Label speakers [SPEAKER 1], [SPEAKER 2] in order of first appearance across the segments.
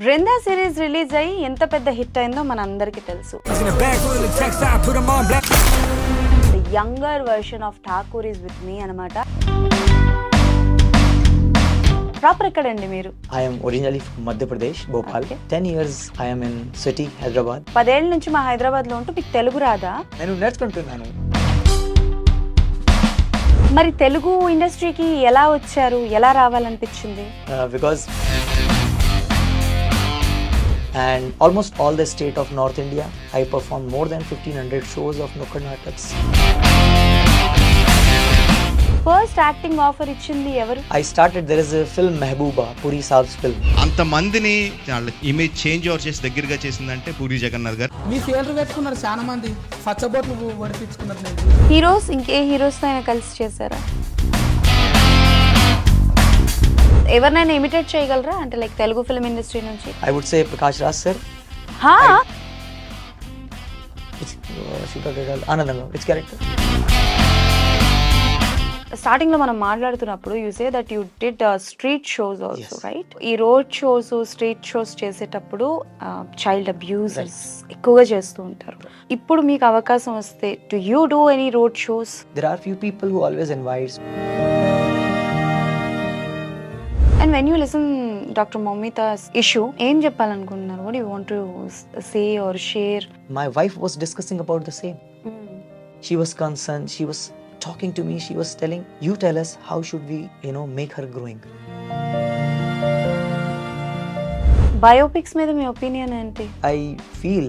[SPEAKER 1] Brinda series release అయ్యి ఎంత పెద్ద హిట్ అయిందో మనందరికీ తెలుసు. The younger version of Thakur is with me అన్నమాట. ప్రాపర్ ఎక్కడండి మీరు?
[SPEAKER 2] I am originally from Madhya Pradesh, Bhopal. 10 years I am in city, Hyderabad.
[SPEAKER 1] 10 ఏళ్ల నుంచి మా హైదరాబాద్ లో ఉంటూ మీకు తెలుగు రాదా?
[SPEAKER 2] నేను నేర్చుకుంటున్నాను.
[SPEAKER 1] మరి తెలుగు ఇండస్ట్రీకి ఎలా వచ్చారు, ఎలా రావాలనిపించింది?
[SPEAKER 2] Because and almost all the state of North India, I performed more than 1500 shows of Nukkad Nataks.
[SPEAKER 1] First acting offer ఇచ్చింది ఎవరు?
[SPEAKER 2] I started, there is a film Mehbooba, Puri Saab's film.
[SPEAKER 3] అంత మందిని ఇమేజ్ చేంజ్ ఓవర్ చేసి దగ్గరగా చేసిందంటే పూరి జగన్నాథ్ గారు.
[SPEAKER 4] మీ favourite పెట్టుకున్నారు చాలా మంది, పచ్చబొట్లు వడిపించుకున్నారు.
[SPEAKER 1] హీరోస్ ఇంకే హీరోస్ తో అయినా కలిసి చేశారా? ఎవరినైనా ఇమిటేట్ చేయగలరా అంటే లైక్ తెలుగు ఫిల్మ్ ఇండస్ట్రీ నుంచి?
[SPEAKER 2] I would say Prakash Raj sir.
[SPEAKER 1] హా
[SPEAKER 2] Which character?
[SPEAKER 1] స్టార్టింగ్ లో మనం మాట్లాడుతున్నప్పుడు you say that you did street shows also, right? ఈ రోడ్ షోస్, స్ట్రీట్ షోస్ చేసేటప్పుడు చైల్డ్ అబ్యూజర్స్ ఎక్కువగా చేస్తూ ఉంటారు. ఇప్పుడు మీకు అవకాశం వస్తే do you do any road shows?
[SPEAKER 2] There are few people who always invites.
[SPEAKER 1] And when you listen Dr. Momita's issue, ఏం చెప్పాలనుకుంటున్నారు? What do you want to say or share?
[SPEAKER 2] My wife was discussing about the same. She was concerned, she was talking to me, she was telling, you tell us how should we, make her growing.
[SPEAKER 1] Biopics మీద మీ opinion ఏంటి?
[SPEAKER 2] I feel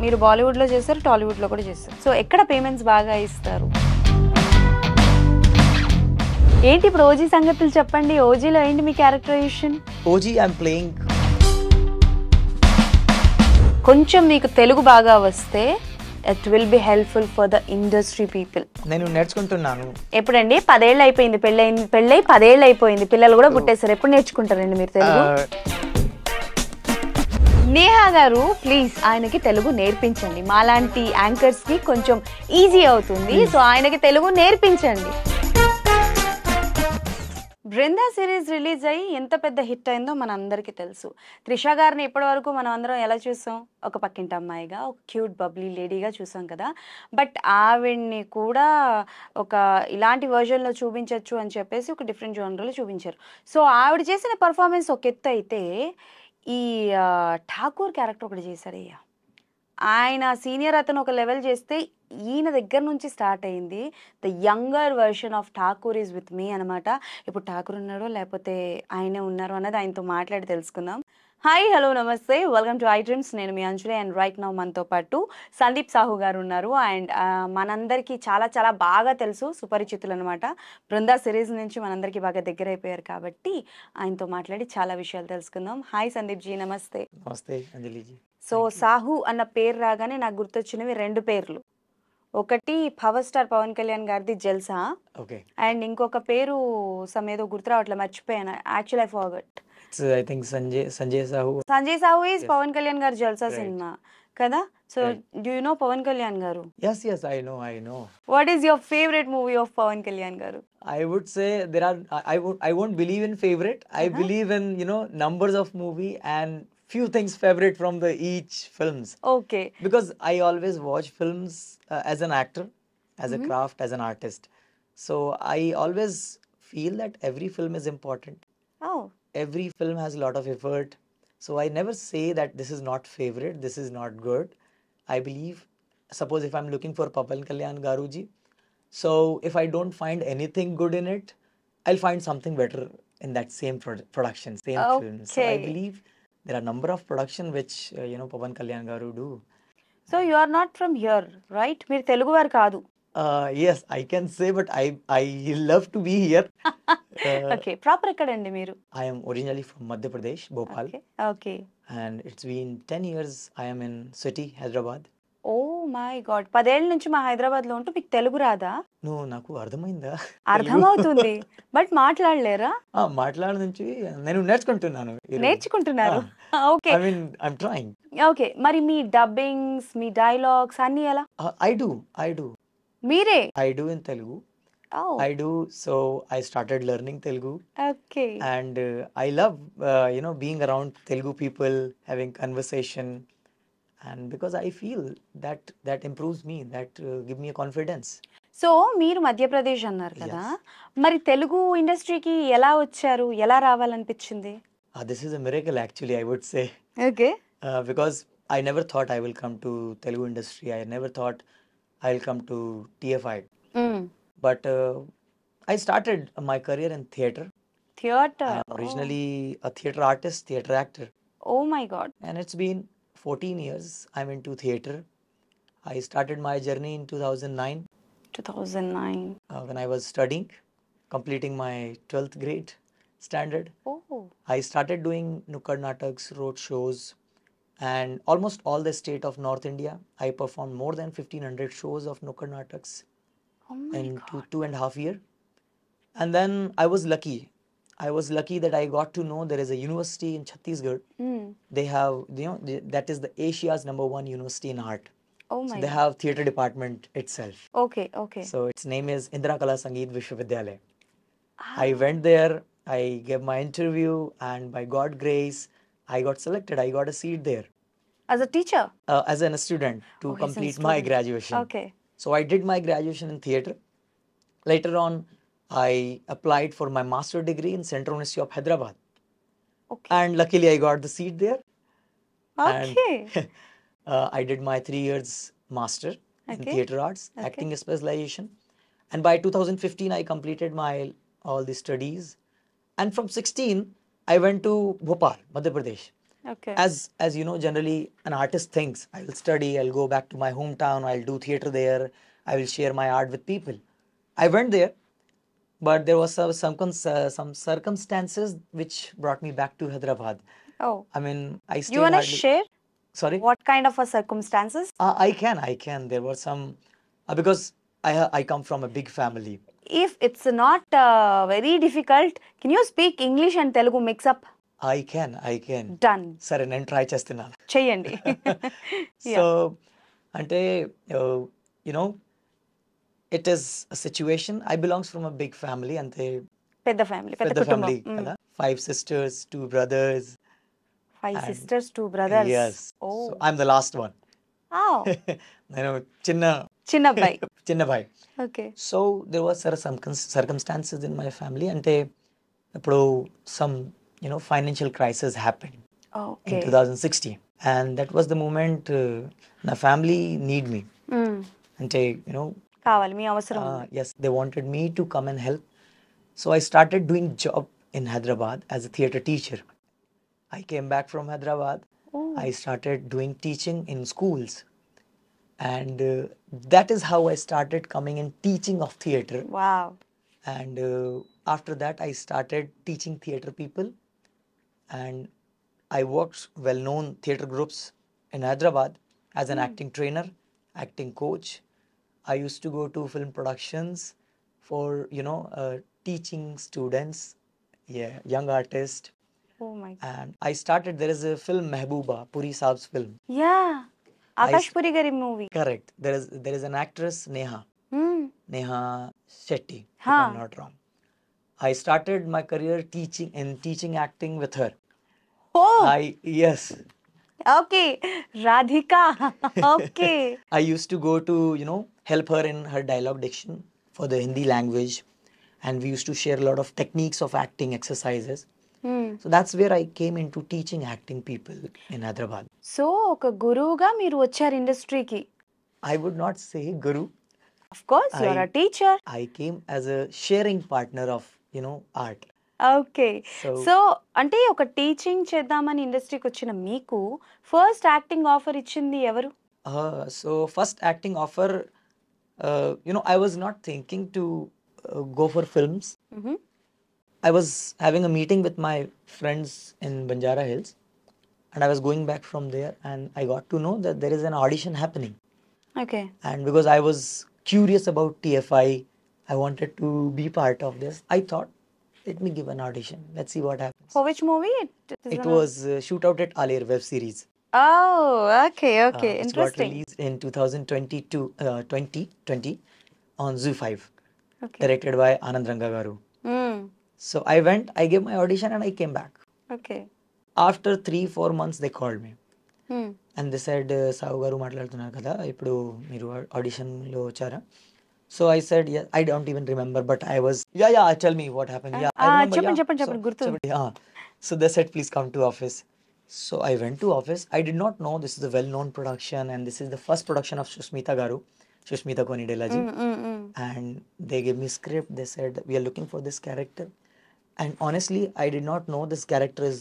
[SPEAKER 1] మీరు బాలీవుడ్ లో చేశారు, టాలీవుడ్ లో కూడా చేశారు. So ఎక్కడ పేమెంట్స్ బాగా ఇస్తారు? ఏంటి ఇప్పుడు ఓజీ సంగతులు చెప్పండి. ఓజీలో ఏంటి మీ క్యారెక్టరైజేషన్?
[SPEAKER 2] OG I'm playing.
[SPEAKER 1] కొంచెం మీకు తెలుగు బాగా వస్తే it will be helpful for the industry people.
[SPEAKER 2] నేను నేర్చుకుంటున్నాను.
[SPEAKER 1] ఎప్పుడండి? 10 ఏళ్ళు అయిపోయింది, పెళ్ళై 10 ఏళ్ళు అయిపోయింది, పిల్లలు కూడా పుట్టేశారు. ఎప్పుడు నేర్చుకుంటారండి మీరు తెలుగు? నేహా గారు ప్లీజ్ ఆయనకి తెలుగు నేర్పించండి. మాలాంటి యాంకర్స్ కి కొంచెం ఈజీ అవుతుంది. సో ఆయనకి తెలుగు నేర్పించండి. బృందా సిరీస్ రిలీజ్ అయ్యి ఎంత పెద్ద హిట్ అయిందో మనందరికీ తెలుసు. త్రిష గారిని ఇప్పటి వరకు మనం అందరం ఎలా చూసాం? ఒక పక్కింటి అమ్మాయిగా, ఒక క్యూట్ బబ్లీ లేడీగా చూసాం కదా. బట్ ఆవిడ్ని కూడా ఒక ఇలాంటి వర్జన్లో చూపించవచ్చు అని చెప్పేసి ఒక డిఫరెంట్ జోనర్లో చూపించారు. సో ఆవిడ చేసిన పర్ఫార్మెన్స్ ఒక ఎత్తు అయితే, ఈ ఠాకూర్ క్యారెక్టర్ ఒకటి చేశాడయ్యా. ఆయన సీనియర్ అతను ఒక లెవెల్ చేస్తే ఈయన దగ్గర నుంచి స్టార్ట్ అయింది. The younger version of Thakur is with me అనమాట. ఇప్పుడు ఠాకూర్ ఉన్నాడో లేకపోతే ఆయనే ఉన్నారో అన్నది ఆయనతో మాట్లాడి తెలుసుకుందాం. హాయ్, హలో, నమస్తే, వెల్కమ్ టు ఐ డ్రీమ్స్. నేను మీ అంజలి. అండ్ రైట్ నౌ మనతో పాటు సందీప్ సాహు గారు ఉన్నారు. అండ్ మనందరికీ చాలా చాలా బాగా తెలుసు, సుపరిచితులు అనమాట. బృందా సిరీస్ నుంచి మనందరికీ బాగా దగ్గర అయిపోయారు కాబట్టి ఆయనతో మాట్లాడి చాలా విషయాలు తెలుసుకుందాం. హాయ్ సందీప్ జీ, నమస్తే.
[SPEAKER 2] నమస్తే అంజలిజీ.
[SPEAKER 1] సో సాహు అన్న పేరు రాగానే నాకు గుర్తొచ్చినవి 2 పేర్లు. ఒకటి పవర్ స్టార్ పవన్ కళ్యాణ్ గారిది జల్సా, అండ్ ఇంకొక పేరు సమేదో గుర్తు రావట్లేదు, మర్చిపోయాను. Actual I forgot.
[SPEAKER 2] I think Sanjay Sahu.
[SPEAKER 1] Sanjay Sahu is Pawan Kalyan garu Jalsa సినిమా కదా. So do you know Pawan Kalyan garu?
[SPEAKER 2] Yes, I know.
[SPEAKER 1] What is your favourite movie of Pawan Kalyan garu?
[SPEAKER 2] I would say there are, I won't believe in favorite. I believe in, numbers of movie and few things favorite from the each films.
[SPEAKER 1] Okay.
[SPEAKER 2] Because I always watch films as an actor, as a craft, as an artist. So I always feel that every film is important.
[SPEAKER 1] Oh.
[SPEAKER 2] Every film has a lot of effort. So I never say that this is not favorite, this is not good. I believe, suppose if I'm looking for Pawan Kalyan Garuji, so if I don't find anything good in it, I'll find something better in that same production, same film. So I believe there are number of production which Pawan Kalyan Garu do.
[SPEAKER 1] So you are not from here, right? మీరు తెలుగు వారు కాదు.
[SPEAKER 2] Yes, I can say, but I love to be here.
[SPEAKER 1] Okay, proper ఎక్కడండి మీరు?
[SPEAKER 2] I am originally from Madhya Pradesh, Bhopal.
[SPEAKER 1] Okay.
[SPEAKER 2] And it's been 10 years I am in city, Hyderabad.
[SPEAKER 1] Oh my god, 10 ఏళ్ల నుంచి మా హైదరాబాద్ లో ఉంటూ మీకు తెలుగు రాదా?
[SPEAKER 2] నాకు అర్థమైందా?
[SPEAKER 1] అర్థమవుతుంది, బట్ మాట్లాడలేరా?
[SPEAKER 2] మాట్లాడ నుంచి నేను నేర్చుకుంటున్నారు.
[SPEAKER 1] Okay,
[SPEAKER 2] I mean I'm trying.
[SPEAKER 1] Okay, మరి మీ డబ్బింగ్స్, మీ డైలాగ్స్ అన్ని ఎలా?
[SPEAKER 2] I do.
[SPEAKER 1] మీరే?
[SPEAKER 2] I do in Telugu.
[SPEAKER 1] Oh,
[SPEAKER 2] I do. So I started learning Telugu,
[SPEAKER 1] okay.
[SPEAKER 2] and I love being around Telugu people, having conversation, and because I feel that improves me, that give me a confidence.
[SPEAKER 1] So మీరు మధ్యప్రదేశ్ అన్నారు కదా,
[SPEAKER 2] Yes.
[SPEAKER 1] మరి తెలుగు ఇండస్ట్రీకి ఎలా వచ్చారు, ఎలా రావాలనిపించింది?
[SPEAKER 2] This is a miracle, actually, I would say.
[SPEAKER 1] Okay.
[SPEAKER 2] Because I never thought I will come to Telugu industry. I never thought I'll come to TFI. But I started my career in theatre. I
[SPEAKER 1] theatre.
[SPEAKER 2] am originally a theatre artist, theatre actor,
[SPEAKER 1] oh my god.
[SPEAKER 2] and it's been 14 years I'm into theatre. I started my journey in 2009
[SPEAKER 1] 2009.
[SPEAKER 2] when I was studying, completing my 12th grade standard.
[SPEAKER 1] Oh.
[SPEAKER 2] I started doing Nukkad Nataks, road shows, and almost all the state of North India. I performed more than 1500 shows of Nukkad Nataks
[SPEAKER 1] Oh my
[SPEAKER 2] in
[SPEAKER 1] God.
[SPEAKER 2] two and a half year. And then I was lucky. I was lucky that I got to know there is a university in Chhattisgarh. They have, that is the Asia's #1 university in art.
[SPEAKER 1] Oh
[SPEAKER 2] So
[SPEAKER 1] my
[SPEAKER 2] they have theatre department itself.
[SPEAKER 1] Okay. Okay.
[SPEAKER 2] So its name is Indira Kala Sangeet Vishwavidyalaya. I went there, I gave my interview, and by God grace, I got selected. I got a seat there
[SPEAKER 1] as a teacher.
[SPEAKER 2] as a student to
[SPEAKER 1] Oh, as a
[SPEAKER 2] complete my
[SPEAKER 1] student.
[SPEAKER 2] graduation.
[SPEAKER 1] Okay.
[SPEAKER 2] So I did my graduation in theatre. Later on, I applied for my master degree in Central University of Hyderabad,
[SPEAKER 1] okay.
[SPEAKER 2] and luckily I got the seat there.
[SPEAKER 1] Okay.
[SPEAKER 2] I did my 3 years master in
[SPEAKER 1] Okay.
[SPEAKER 2] theatre arts,
[SPEAKER 1] Okay.
[SPEAKER 2] acting specialization, and by 2015 I completed my all the studies, and from 16 I went to Bhopal, Madhya Pradesh.
[SPEAKER 1] Okay.
[SPEAKER 2] As you know, generally an artist thinks, I will study, I'll go back to my hometown, I'll do theatre there, I will share my art with people. I went there, but there was some circumstances which brought me back to Hyderabad.
[SPEAKER 1] Oh.
[SPEAKER 2] I mean, I
[SPEAKER 1] you
[SPEAKER 2] stayed
[SPEAKER 1] want
[SPEAKER 2] hardly.
[SPEAKER 1] Share
[SPEAKER 2] Sorry.
[SPEAKER 1] What kind of circumstances?
[SPEAKER 2] I can. There were some because I come from a big family.
[SPEAKER 1] If it's not very difficult, can you speak English and Telugu mix up?
[SPEAKER 2] I can.
[SPEAKER 1] Done.
[SPEAKER 2] సరే నేను try చేస్తున్నాను.
[SPEAKER 1] చెయ్యండి.
[SPEAKER 2] So అంటే you know it is a situation. I belongs from a big family, అంతే
[SPEAKER 1] పెద్ద family, పెద్ద
[SPEAKER 2] పెద్ద
[SPEAKER 1] కుటుంబం.
[SPEAKER 2] ఫ్యామిలీ కదా. 5 sisters, 2 brothers.
[SPEAKER 1] 5
[SPEAKER 2] and-
[SPEAKER 1] sisters, 2 brothers.
[SPEAKER 2] Yes.
[SPEAKER 1] Oh.
[SPEAKER 2] So I'm the last one. నేను
[SPEAKER 1] చిన్న అబ్బాయి.
[SPEAKER 2] చిన్న భాయ్.
[SPEAKER 1] Okay.
[SPEAKER 2] So there was some circumstances in my family, అంటే ఇప్పుడు some financial crisis happened
[SPEAKER 1] okay.
[SPEAKER 2] in 2016, and that was the moment my family need me. అంటే
[SPEAKER 1] కావాలి, మీ అవసరం ఉంది.
[SPEAKER 2] yes, they wanted me to come and help. So I started doing job in Hyderabad as a theatre teacher. I came back from Hyderabad.
[SPEAKER 1] Oh.
[SPEAKER 2] I started doing teaching in schools, and that is how I started coming in teaching of theatre.
[SPEAKER 1] Wow.
[SPEAKER 2] And after that I started teaching theatre people, and I worked well-known theatre groups in Hyderabad as an acting trainer, acting coach. I used to go to film productions for teaching students, young artists.
[SPEAKER 1] Oh my.
[SPEAKER 2] And I started, there is a film Mehbooba, Puri Saab's film.
[SPEAKER 1] Yeah, Akash Puri గారి movie.
[SPEAKER 2] Correct. There is an actress Neha Shetty, if
[SPEAKER 1] Huh.
[SPEAKER 2] I'm not wrong. I started my career teaching acting with her.
[SPEAKER 1] Oh.
[SPEAKER 2] Yes.
[SPEAKER 1] Okay. Radhika. Okay.
[SPEAKER 2] I used to go to help her in her dialogue diction for the Hindi language, and we used to share a lot of techniques of acting exercises. So that's where I came into teaching acting people in Hyderabad.
[SPEAKER 1] So ఒక గురువుగా మీరు వచ్చారు ఇండస్ట్రీకి.
[SPEAKER 2] I would not say guru.
[SPEAKER 1] Of course you are a teacher.
[SPEAKER 2] I came as a sharing partner of art.
[SPEAKER 1] Okay.
[SPEAKER 2] So-
[SPEAKER 1] so అంటే ఒక teaching చేద్దామని ఇండస్ట్రీకి వచ్చిన మీకు ఫస్ట్ యాక్టింగ్ ఆఫర్ ఇచ్చింది ఎవరు?
[SPEAKER 2] So first acting offer, I was not thinking to go for films. I was having a meeting with my friends in Banjara Hills, and I was going back from there, and I got to know that there is an audition happening.
[SPEAKER 1] Okay.
[SPEAKER 2] And because I was curious about TFI, I wanted to be part of this. I thought, let me give an audition. Let's see what happens.
[SPEAKER 1] For which movie?
[SPEAKER 2] It was Shootout at Alir web series.
[SPEAKER 1] Oh, okay. Okay.
[SPEAKER 2] It got
[SPEAKER 1] interesting.
[SPEAKER 2] released in 2020 on Zoo 5.
[SPEAKER 1] Okay.
[SPEAKER 2] directed by Anand Ranga garu. So I went, I gave my audition and I came back.
[SPEAKER 1] Okay.
[SPEAKER 2] After 3-4 months they called me and they said, సావు గారు మాట్లాడుతున్నారు కదా, ఇప్పుడు మీరు ఆడిషన్లో వచ్చారా? So I said, yeah, I don't even remember, but I was, yeah, tell me what happened. Yeah, I remember.
[SPEAKER 1] చెప్పండి
[SPEAKER 2] Yeah.
[SPEAKER 1] చెప్పండి
[SPEAKER 2] So,
[SPEAKER 1] చెప్పండి గుర్తు.
[SPEAKER 2] so they said, please come to office. So I went to office. I did not know this is a well-known production and this is the first production of Sushmita garu, Sushmita Konidela ji. And they gave me script. They said, we are looking for this character. And honestly, I did not know this character is,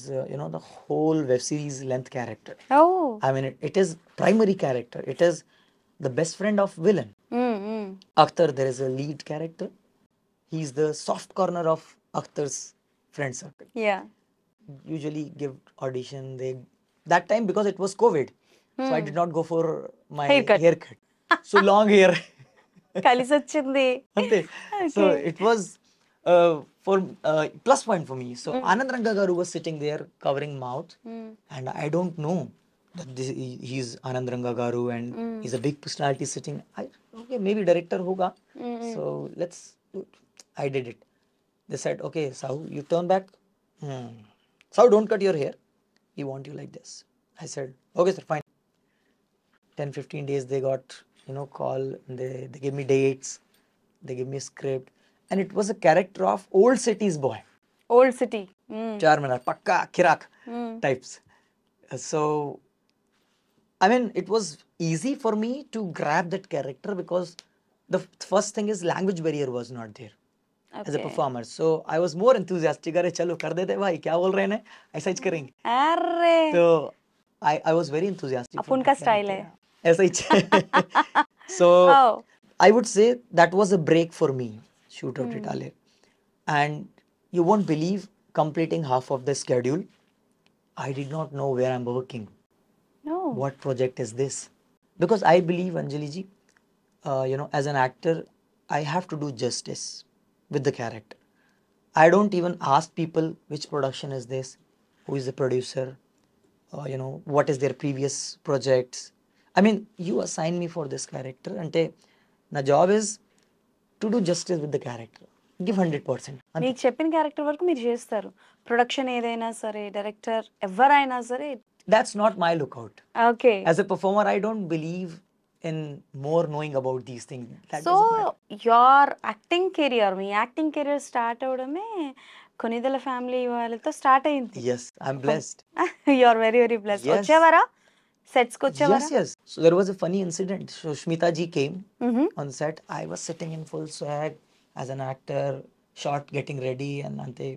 [SPEAKER 2] the whole web series length character.
[SPEAKER 1] Oh.
[SPEAKER 2] I mean, it is primary character. It is the best friend of villain. Akhtar, there is a lead character. He's the soft corner of Akhtar's friend circle.
[SPEAKER 1] Yeah.
[SPEAKER 2] Usually give audition. That time because it was COVID, so I did not go for my haircut. So long hair.
[SPEAKER 1] కలిసి వచ్చింది.
[SPEAKER 2] Ante. So it was for plus point for me. So Anand Ranga garu was sitting there covering mouth, and I don't know that he's Anand Ranga garu and he's a big personality sitting. Okay, maybe director hoga. So let's do it. I did it. They said, okay, Sahu, you turn back. Sahu, don't cut your hair. We want you like this. I said, okay, sir, fine. 10-15 days they got, call. They gave me dates. They gave me a script. And it was a character of old city's boy.
[SPEAKER 1] Old city.
[SPEAKER 2] Charminar, Pakka, Kirak types. So, I mean, it was easy for me to grab that character because the first thing is language barrier was not there as a performer. So, I was more enthusiastic. Arey chalo kar dete bhai, kya bol rahe hain? Aisa hi karenge.
[SPEAKER 1] Array.
[SPEAKER 2] So, I was very enthusiastic.
[SPEAKER 1] अपन का style है.
[SPEAKER 2] ऐसा ही. So, I would say that was a break for me, shoot out Italy. And you won't believe, completing half of the schedule, I did not know where I'm working.
[SPEAKER 1] No.
[SPEAKER 2] What project is this? Because I believe, Anjali ji, as an actor, I have to do justice with the character. I don't even ask people which production is this, who is the producer, what is their previous projects. I mean, you assign me for this character, and my job is to do justice with the character. Give 100%.
[SPEAKER 1] మీకు చెప్పిన character వరకు మీరు చేస్తారు. Production ఏదైనా సరే, director ఎవరైనా సరే.
[SPEAKER 2] That's not my lookout.
[SPEAKER 1] Okay.
[SPEAKER 2] As a performer, I don't believe in more knowing about these things. That
[SPEAKER 1] so
[SPEAKER 2] doesn't matter.
[SPEAKER 1] Your acting career, మీ యాక్టింగ్ కెరియర్ స్టార్ట్ అవడమే కొనిదెల ఫ్యామిలీ వాళ్ళతో స్టార్ట్ అయింది.
[SPEAKER 2] Yes, I'm blessed.
[SPEAKER 1] You are very very blessed.
[SPEAKER 2] Yes.
[SPEAKER 1] వచ్చేవారా సెట్స్కి వచ్చేవారా?
[SPEAKER 2] Yes. So there was a funny incident. So Smita ji came on set. I was sitting in full swag as an actor, shot getting ready, and ante.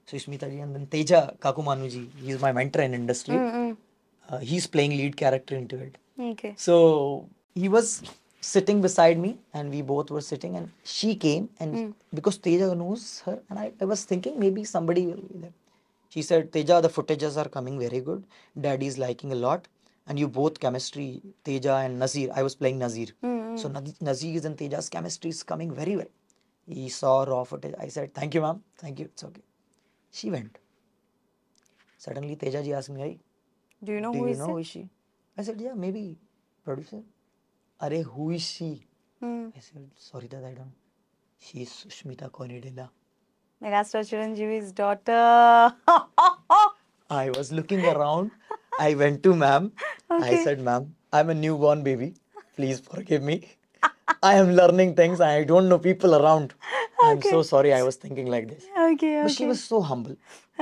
[SPEAKER 2] So Smita ji and then Teja Kakumanu ji, he's my mentor in industry. He's playing lead character into it.
[SPEAKER 1] Okay.
[SPEAKER 2] So he was sitting beside me and we both were sitting and she came and because Teja knows her and I was thinking maybe somebody will be there. She said, Teja, the footages are coming very good. Daddy is liking a lot. And you both chemistry, Teja and Nazir. I was playing Nazir. So Nazir's and Teja's chemistry is coming very well. He saw raw footage. I said, thank you, ma'am. Thank you. It's okay. She went. Suddenly Teja ji asked me, hey,
[SPEAKER 1] Do you know
[SPEAKER 2] do
[SPEAKER 1] who
[SPEAKER 2] you
[SPEAKER 1] is
[SPEAKER 2] know who
[SPEAKER 1] it?
[SPEAKER 2] is she? I said, yeah, maybe producer. Arey, who is she? I said, sorry that I don't. She is Sushmita Konidela.
[SPEAKER 1] Megastar Chiranjeevi's daughter.
[SPEAKER 2] I was looking around. I went to ma'am. I said, ma'am, I'm a newborn baby. Please forgive me. I am learning things. I don't know people around. I'm so sorry I was thinking like this.
[SPEAKER 1] Okay.
[SPEAKER 2] But she was so humble.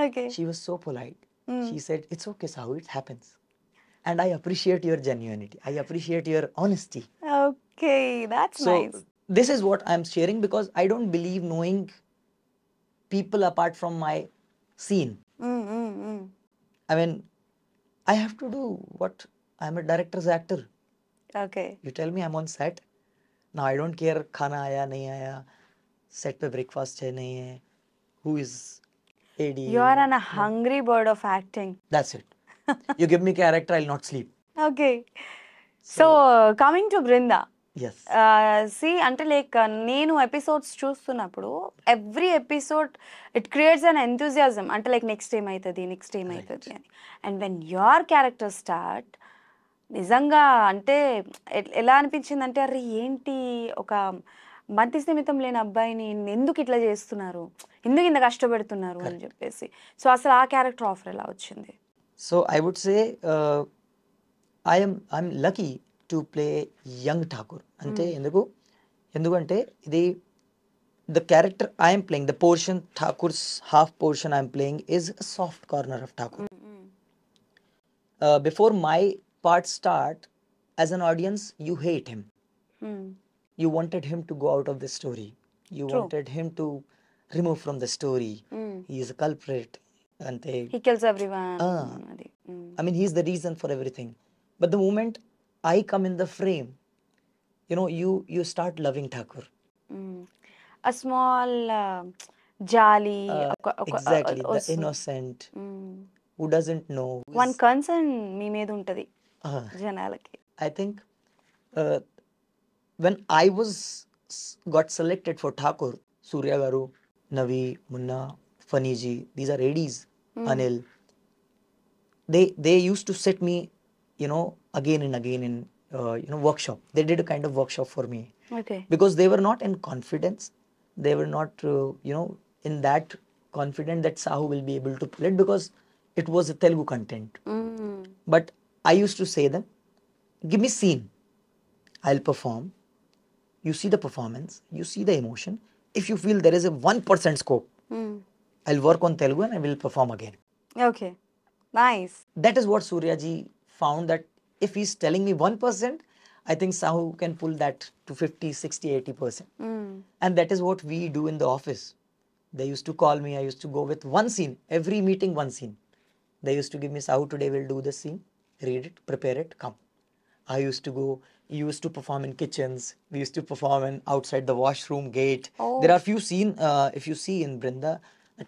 [SPEAKER 1] Okay.
[SPEAKER 2] She was so polite. She said, it's okay, Sahu, it happens. And I appreciate your genuinity. I appreciate your honesty.
[SPEAKER 1] Okay. That's
[SPEAKER 2] So
[SPEAKER 1] nice.
[SPEAKER 2] this is what I'm sharing because I don't believe knowing people apart from my scene. I mean, I have to do what I'm a director's actor.
[SPEAKER 1] Okay.
[SPEAKER 2] You tell me I'm on set. Now I don't care खाना आया नहीं आया, set पे breakfast है नहीं है, who is AD.
[SPEAKER 1] You are an hungry bird of acting.
[SPEAKER 2] That's it. You give me character, I'll not sleep.
[SPEAKER 1] Okay. So coming to Brinda.
[SPEAKER 2] Yes.
[SPEAKER 1] అంటే like నేను ఎపిసోడ్స్ చూస్తున్నప్పుడు every episode it creates an enthusiasm. అంటే like next ఏమవుతుంది అని. And when your character start, నిజంగా అంటే ఎలా అనిపించింది అంటే అరే ఏంటి ఒక మతి స్థిమితం లేని అబ్బాయిని ఎందుకు ఇట్లా చేస్తున్నారు, ఎందుకు ఇంత కష్టపెడుతున్నారు అని చెప్పేసి. సో అసలు ఆ క్యారెక్టర్ ఆఫర్ ఎలా వచ్చింది?
[SPEAKER 2] So I would say I'm lucky to play young Thakur. అంటే ఎందుకంటే ఇది the character I am playing, the portion Thakur's half portion I am playing is a soft corner of Thakur. Before my part start, as an audience, you hate him. You wanted him to go out of the story. You wanted him to remove from the story. He is a culprit. Ante.
[SPEAKER 1] He kills everyone. అది.
[SPEAKER 2] I mean, he's the reason for everything. But the moment I come in the frame, you start loving Thakur.
[SPEAKER 1] A small jali.
[SPEAKER 2] Exactly, the innocent who doesn't know.
[SPEAKER 1] One concern మీ మీద ఉంటది జనాలకి.
[SPEAKER 2] I think when I got selected for Thakur, Surya Garu, Navi, Munna, Faniji, these are ADs, Anil. They used to set me, again and again in workshop. They did a kind of workshop for me.
[SPEAKER 1] Okay.
[SPEAKER 2] Because they were not in confidence. They were not, in that confident that Sahu will be able to pull it because it was a Telugu content. But I used to say them, give me scene. I'll perform. You see the performance. You see the emotion. If you feel there is a 1% scope, I'll work on Telugu and I will perform again.
[SPEAKER 1] Okay. Nice.
[SPEAKER 2] That is what Surya ji found, that if he's telling me 1%, I think Sahu can pull that to 50, 60, 80%. And that is what we do in the office. They used to call me. I used to go with one scene. Every meeting, one scene. They used to give me, Sahu, today we'll do this scene. Read it, prepare it, come. I used to go, used to perform in kitchens. We used to perform outside the washroom gate. There are few scenes, if you see in Brinda,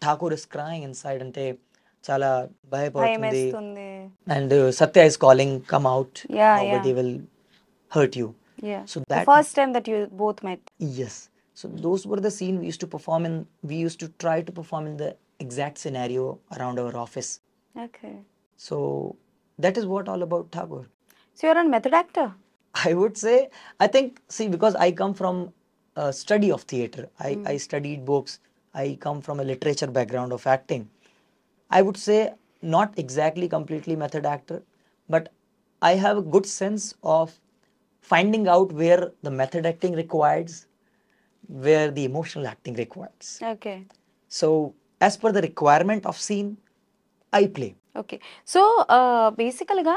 [SPEAKER 2] Thakur is crying inside and chala bhayapadutundi. And Satya is calling, come out. Nobody will hurt you.
[SPEAKER 1] Yeah.
[SPEAKER 2] So that
[SPEAKER 1] the first time that you both met.
[SPEAKER 2] Yes. So those were the scenes we used to perform in. We used to try to perform in the exact scenario around our office.
[SPEAKER 1] Okay.
[SPEAKER 2] So that is what all about Thakur.
[SPEAKER 1] So you're a method actor?
[SPEAKER 2] I would say, I think, see, because I come from a study of theatre. I studied books. I come from a literature background of acting. I would say not exactly completely method actor, but I have a good sense of finding out where the method acting requires, where the emotional acting requires.
[SPEAKER 1] Okay.
[SPEAKER 2] So as per the requirement of scene, I play.
[SPEAKER 1] Okay. So బేసికల్గా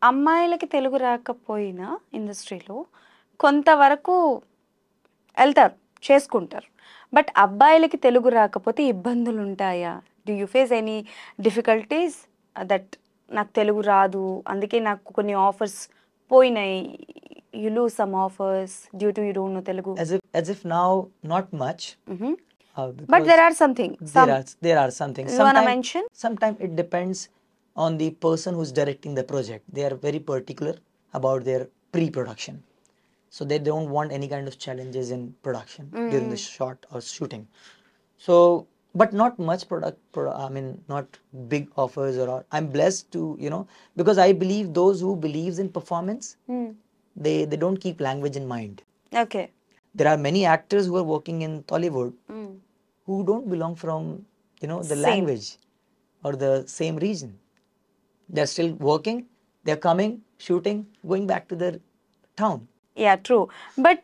[SPEAKER 1] అమ్మాయిలకి తెలుగు రాకపోయినా ఇండస్ట్రీలో కొంతవరకు వెళ్తారు, చేసుకుంటారు. But అబ్బాయిలకి తెలుగు రాకపోతే ఇబ్బందులు ఉంటాయా? Do you face any difficulties that నాకు తెలుగు రాదు అందుకే నాకు కొన్ని ఆఫర్స్ పోయినాయి, you lose some offers due to you don't know Telugu?
[SPEAKER 2] As if now, not much.
[SPEAKER 1] But there are something.
[SPEAKER 2] There are some things.
[SPEAKER 1] You want to mention?
[SPEAKER 2] Sometimes it depends on the person who's directing the project. They are very particular about their pre-production. So they don't want any kind of challenges in production during the shot or shooting. So, but not much not big offers or all. I'm blessed to, because I believe those who believes in performance, they don't keep language in mind.
[SPEAKER 1] Okay.
[SPEAKER 2] There are many actors who are working in Tollywood who don't belong from, the language or the same region. They're still working, they're coming, shooting, going back to their town.
[SPEAKER 1] Yeah, true. But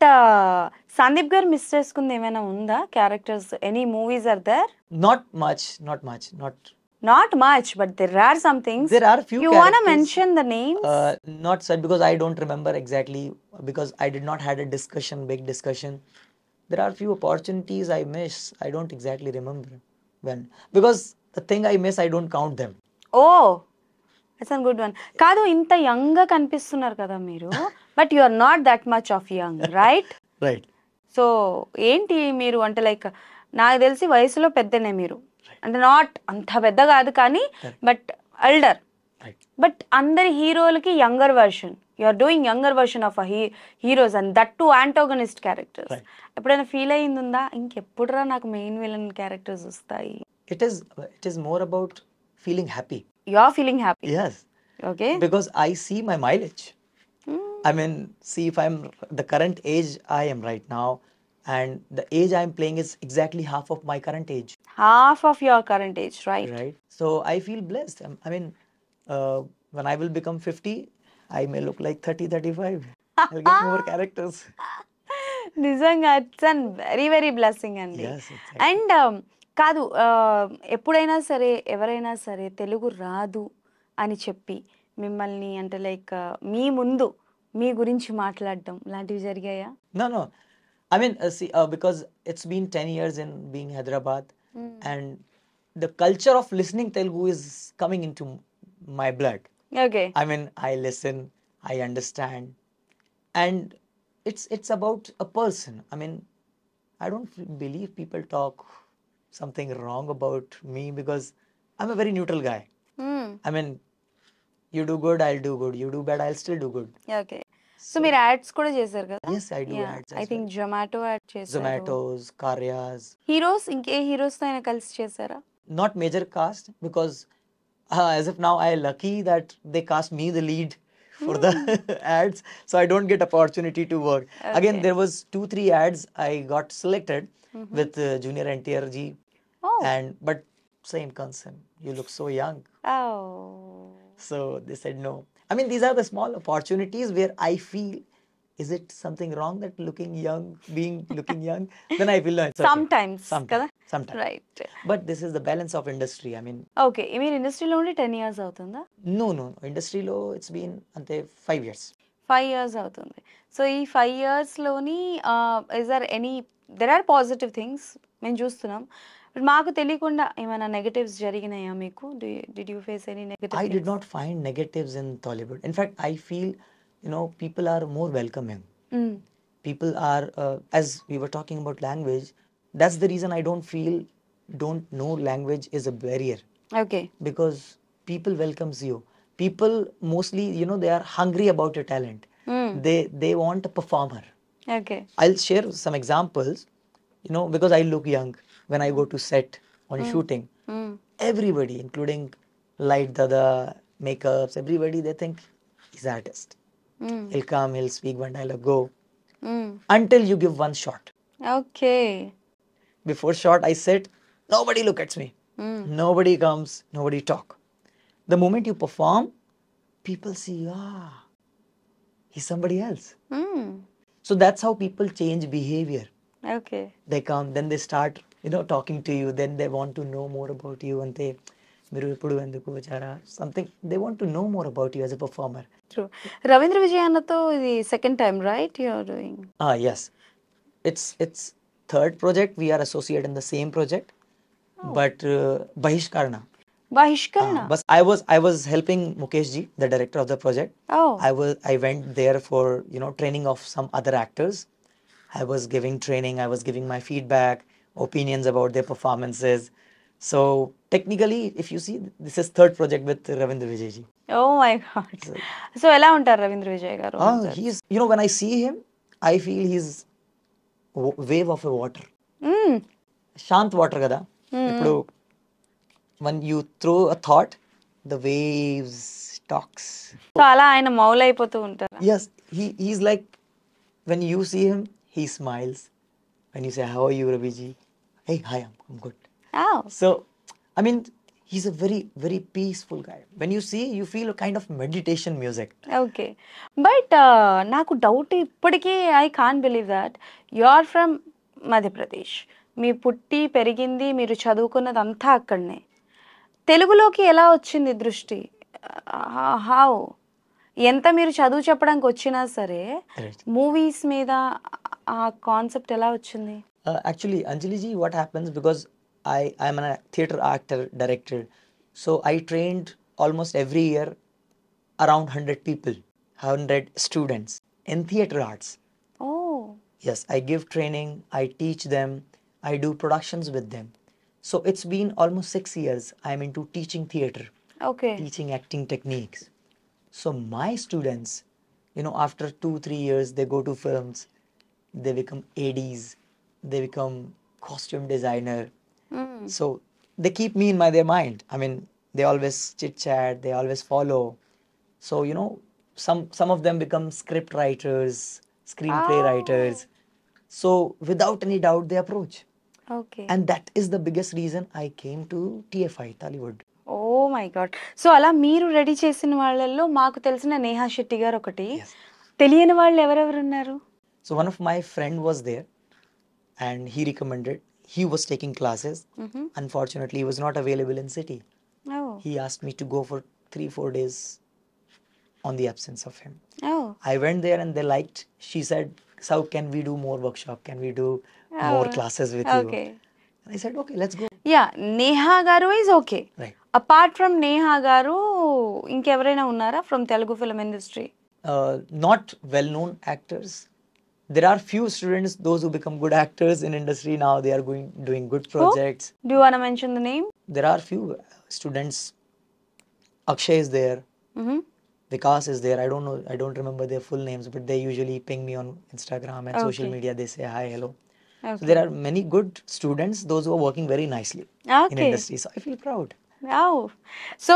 [SPEAKER 1] Sandeep garu miss చేసుకుంది ఏమైనా ఉందా? Characters, any movies are there?
[SPEAKER 2] Not much.
[SPEAKER 1] Not much, but there are some things.
[SPEAKER 2] There are few
[SPEAKER 1] You want to mention the names?
[SPEAKER 2] Not such, because I don't remember exactly, because I did not had a big discussion. There are few opportunities I miss. I don't exactly remember when. Because the thing I miss, I don't count them.
[SPEAKER 1] Oh, that's a good one. కాదు, ఇంత young గా కనిపిస్తున్నారు కదా మీరు, but you are not that much of young, right?
[SPEAKER 2] Right.
[SPEAKER 1] So ఏంటి మీరు అంటే like నాకు తెలిసి వయసులో పెద్దనే మీరు, అంటే నాట్ అంత పెద్ద కాదు కానీ బట్ ఎల్డర్. బట్ అందరి హీరోలకి younger version, you are doing younger version of heroes and that too antagonist characters. ఎప్పుడైనా ఫీల్ అయ్యిందా ఇంకెప్పుడురా నాకు మెయిన్ విలన్ క్యారెక్టర్స్ వస్తాయి?
[SPEAKER 2] It is more about feeling happy.
[SPEAKER 1] You are feeling happy?
[SPEAKER 2] Yes.
[SPEAKER 1] Okay.
[SPEAKER 2] Because I see my mileage. I mean, see, if I'm the current age I am right now, and the age I'm playing is exactly half of my current age,
[SPEAKER 1] Half of your current age, right?
[SPEAKER 2] right? So I feel blessed. I mean, when I will become 50, I may look like 30, 35. I'll get more characters.
[SPEAKER 1] నిజంగా it's an very very blessing అండి.
[SPEAKER 2] Yes, exactly.
[SPEAKER 1] And కాదు, ఎప్పుడైనా సరే ఎవరైనా సరే తెలుగు రాదు అని చెప్పి మిమ్మల్ని అంటే లైక్ మీ ముందు మీ గురించి మాట్లాడడం లాంటివి జరిగాయా?
[SPEAKER 2] No, no. I mean, see, because it's been 10 years in being Hyderabad, and the culture of listening Telugu is coming into my blood.
[SPEAKER 1] Okay.
[SPEAKER 2] I mean, I listen, I understand, and it's about a person. I mean, I don't believe people talk something wrong about me because I'm a very neutral guy. I mean, you do good, I'll do good. You do bad, I'll still do good.
[SPEAKER 1] Okay. So మీరు ads కూడా చేశారు కదా?
[SPEAKER 2] Yes, I do ads
[SPEAKER 1] I
[SPEAKER 2] as
[SPEAKER 1] think Zomato add చేశారు.
[SPEAKER 2] Zomatos, Karyas,
[SPEAKER 1] heroes ఇంకే heroes తో అయినా కలిసి చేశారా?
[SPEAKER 2] not major cast because as of now I lucky that they cast me the lead for the ads, so I don't get opportunity to work. Again, there was 2-3 ads I got selected with Junior NTR ji,
[SPEAKER 1] Oh.
[SPEAKER 2] and but same concern, you look so young,
[SPEAKER 1] Oh.
[SPEAKER 2] so they said no. I mean, these are the small opportunities where I feel, is it something wrong that looking young, looking young? Then I feel no, it's okay.
[SPEAKER 1] Sometimes కదా?
[SPEAKER 2] Sometimes.
[SPEAKER 1] Right.
[SPEAKER 2] But this is the balance of industry. I mean,
[SPEAKER 1] okay. మీరు ఇండస్ట్రీలో ఉండి 10 years అవుతుందా?
[SPEAKER 2] no. Industry lo, it's been ante 5 years.
[SPEAKER 1] 5 years అవుతుంది. So ఈ 5 ఇయర్స్లోని there are positive things మేము చూస్తున్నాం. But మాకు తెలియకుండా ఏమైనా నెగటివ్స్ జరిగినాయా మీకు? Did you face any negative?
[SPEAKER 2] I did not find negatives in Tollywood. In fact, I feel, people are more welcoming. People are, as we were talking about language, that's the reason I don't know language is a barrier,
[SPEAKER 1] okay.
[SPEAKER 2] because people welcomes you. People mostly, they are hungry about your talent. They want a performer.
[SPEAKER 1] Okay.
[SPEAKER 2] I'll share some examples, because I look young when I go to set on shooting. Everybody, including light dada, makeups, everybody, they think he's an artist. He'll come, he'll speak one dialogue, go. Until you give one shot.
[SPEAKER 1] Okay.
[SPEAKER 2] Before shot, I sit, nobody look at me. Nobody comes, nobody talk. The moment you perform, people see, he's somebody else. So that's how people change behavior.
[SPEAKER 1] Okay.
[SPEAKER 2] They come, then they start, talking to you, then they want to know more about you, ante మీరు ఎప్పుడు ఎందుకు వచ్చారా, something, they want to know more about you as a performer.
[SPEAKER 1] True. Ravindra Vijay అన్నతో ఇది second time right you are doing?
[SPEAKER 2] Yes, it's third project. We are associated in the same project, but Bahishkarna.
[SPEAKER 1] బహిష్కరణ.
[SPEAKER 2] But I was helping Mukesh ji, the director of the project.
[SPEAKER 1] Oh.
[SPEAKER 2] I went there for training of some other actors. I was giving training, I was giving my feedback, opinions about their performances. So technically, if you see, this is third project with Ravindra Vijay ji.
[SPEAKER 1] Oh my god. So ఎలా ఉంటారు రవీంద్ర విజయ్ గారు?
[SPEAKER 2] He's, when I see him, I feel he's wave of a water. Shant water kada. Ippudu when you throw a thought, the waves talks.
[SPEAKER 1] So అలా ఆయన మౌలైపోతూ ఉంటారు.
[SPEAKER 2] Yes, he's like, when you see him, he smiles. When you say, how are you, Ravi ji? Hey, hi, I'm good. So, I mean, he's a very, very peaceful guy. When you see, you feel a kind of meditation music.
[SPEAKER 1] Okay. But నాకు doubt ఇప్పటికీ, I can't believe that you are from Madhya Pradesh. మీ పుట్టి పెరిగింది, మీరు చదువుకున్నది అంతా అక్కడనే. తెలుగులోకి ఎలా వచ్చింది దృష్టి? హౌ? ఎంత మీరు చదువు చెప్పడానికి వచ్చినా సరే
[SPEAKER 2] Right.
[SPEAKER 1] మూవీస్ మీద ఆ కాన్సెప్ట్ ఎలా వచ్చింది?
[SPEAKER 2] Actually, Anjali ji, what happens, because I'm a theatre actor, director, so I trained almost every year around 100 people, 100 students in theatre arts.
[SPEAKER 1] Oh.
[SPEAKER 2] Yes, I give training, I teach them, I do productions with them. So it's been almost 6 years I'm into teaching theatre,
[SPEAKER 1] okay.
[SPEAKER 2] teaching acting techniques. So my students, after 2-3 years, they go to films, they become ADs, they become costume designer. So they keep me in their mind. I mean, they always chit chat, they always follow. So some of them become script writers, screenplay writers. So without any doubt, they approach.
[SPEAKER 1] Okay.
[SPEAKER 2] And that is the biggest reason I came to TFI, Tollywood.
[SPEAKER 1] Oh my god! So అలా మీరు ready చేసిన వాళ్ళల్లో మాకు తెలిసిన నేహా శెట్టి గారు ఒకటి.
[SPEAKER 2] Yes.
[SPEAKER 1] తెలియని వాళ్ళు ఎవరెవరున్నారు?
[SPEAKER 2] So one of my friend was there and he recommended. He was taking classes. Unfortunately, he was not available in city.
[SPEAKER 1] Oh!
[SPEAKER 2] He asked me to go for 3-4 days on the absence of him.
[SPEAKER 1] Oh!
[SPEAKER 2] I went there and they liked. She said, "So can we do more workshop? Can we do more classes with you?"
[SPEAKER 1] Okay.
[SPEAKER 2] And I said, "Okay, let's go."
[SPEAKER 1] Yeah! Neha గారు is okay.
[SPEAKER 2] Right.
[SPEAKER 1] Apart from Neha గారు ఇంకెవరైనా ఉన్నారా from Telugu film industry?
[SPEAKER 2] Not well-known actors. There are few students, those who become good actors in industry now. They are doing good projects.
[SPEAKER 1] Do you want to mention the name?
[SPEAKER 2] There are few students. Akshay is there. Vikas is there. I don't know. I don't remember their full names, but they usually ping me on Instagram and social
[SPEAKER 1] Okay.
[SPEAKER 2] media. They say hi, hello. So
[SPEAKER 1] okay.
[SPEAKER 2] there are many good students, those who are working very nicely in
[SPEAKER 1] okay.
[SPEAKER 2] industry. So I feel proud.
[SPEAKER 1] Wow! So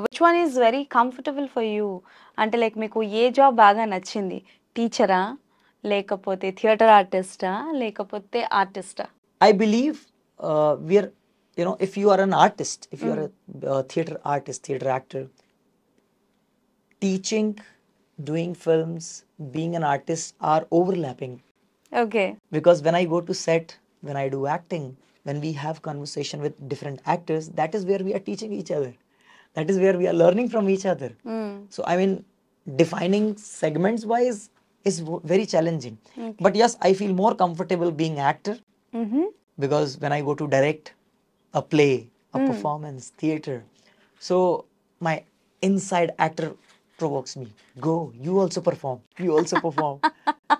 [SPEAKER 1] which one is very comfortable for you? అంటే like మీకు ఏ job బాగా నచ్చింది? టీచరా? లేకపోతే theatre ఆర్టిస్టా? లేకపోతే ఆర్టిస్టా?
[SPEAKER 2] I believe we are, if you are an artist, if you are a theater artist, theater actor, teaching, doing films, being an artist are overlapping.
[SPEAKER 1] Okay.
[SPEAKER 2] Because when I go to set, when I do acting, when we have conversation with different actors, that is where we are teaching each other. That is where we are learning from each other. So I mean, defining segments wise is very challenging. But yes, I feel more comfortable being actor because when I go to direct a play, a performance, theater, so my inside actor provokes me. Go, you also perform. You also perform.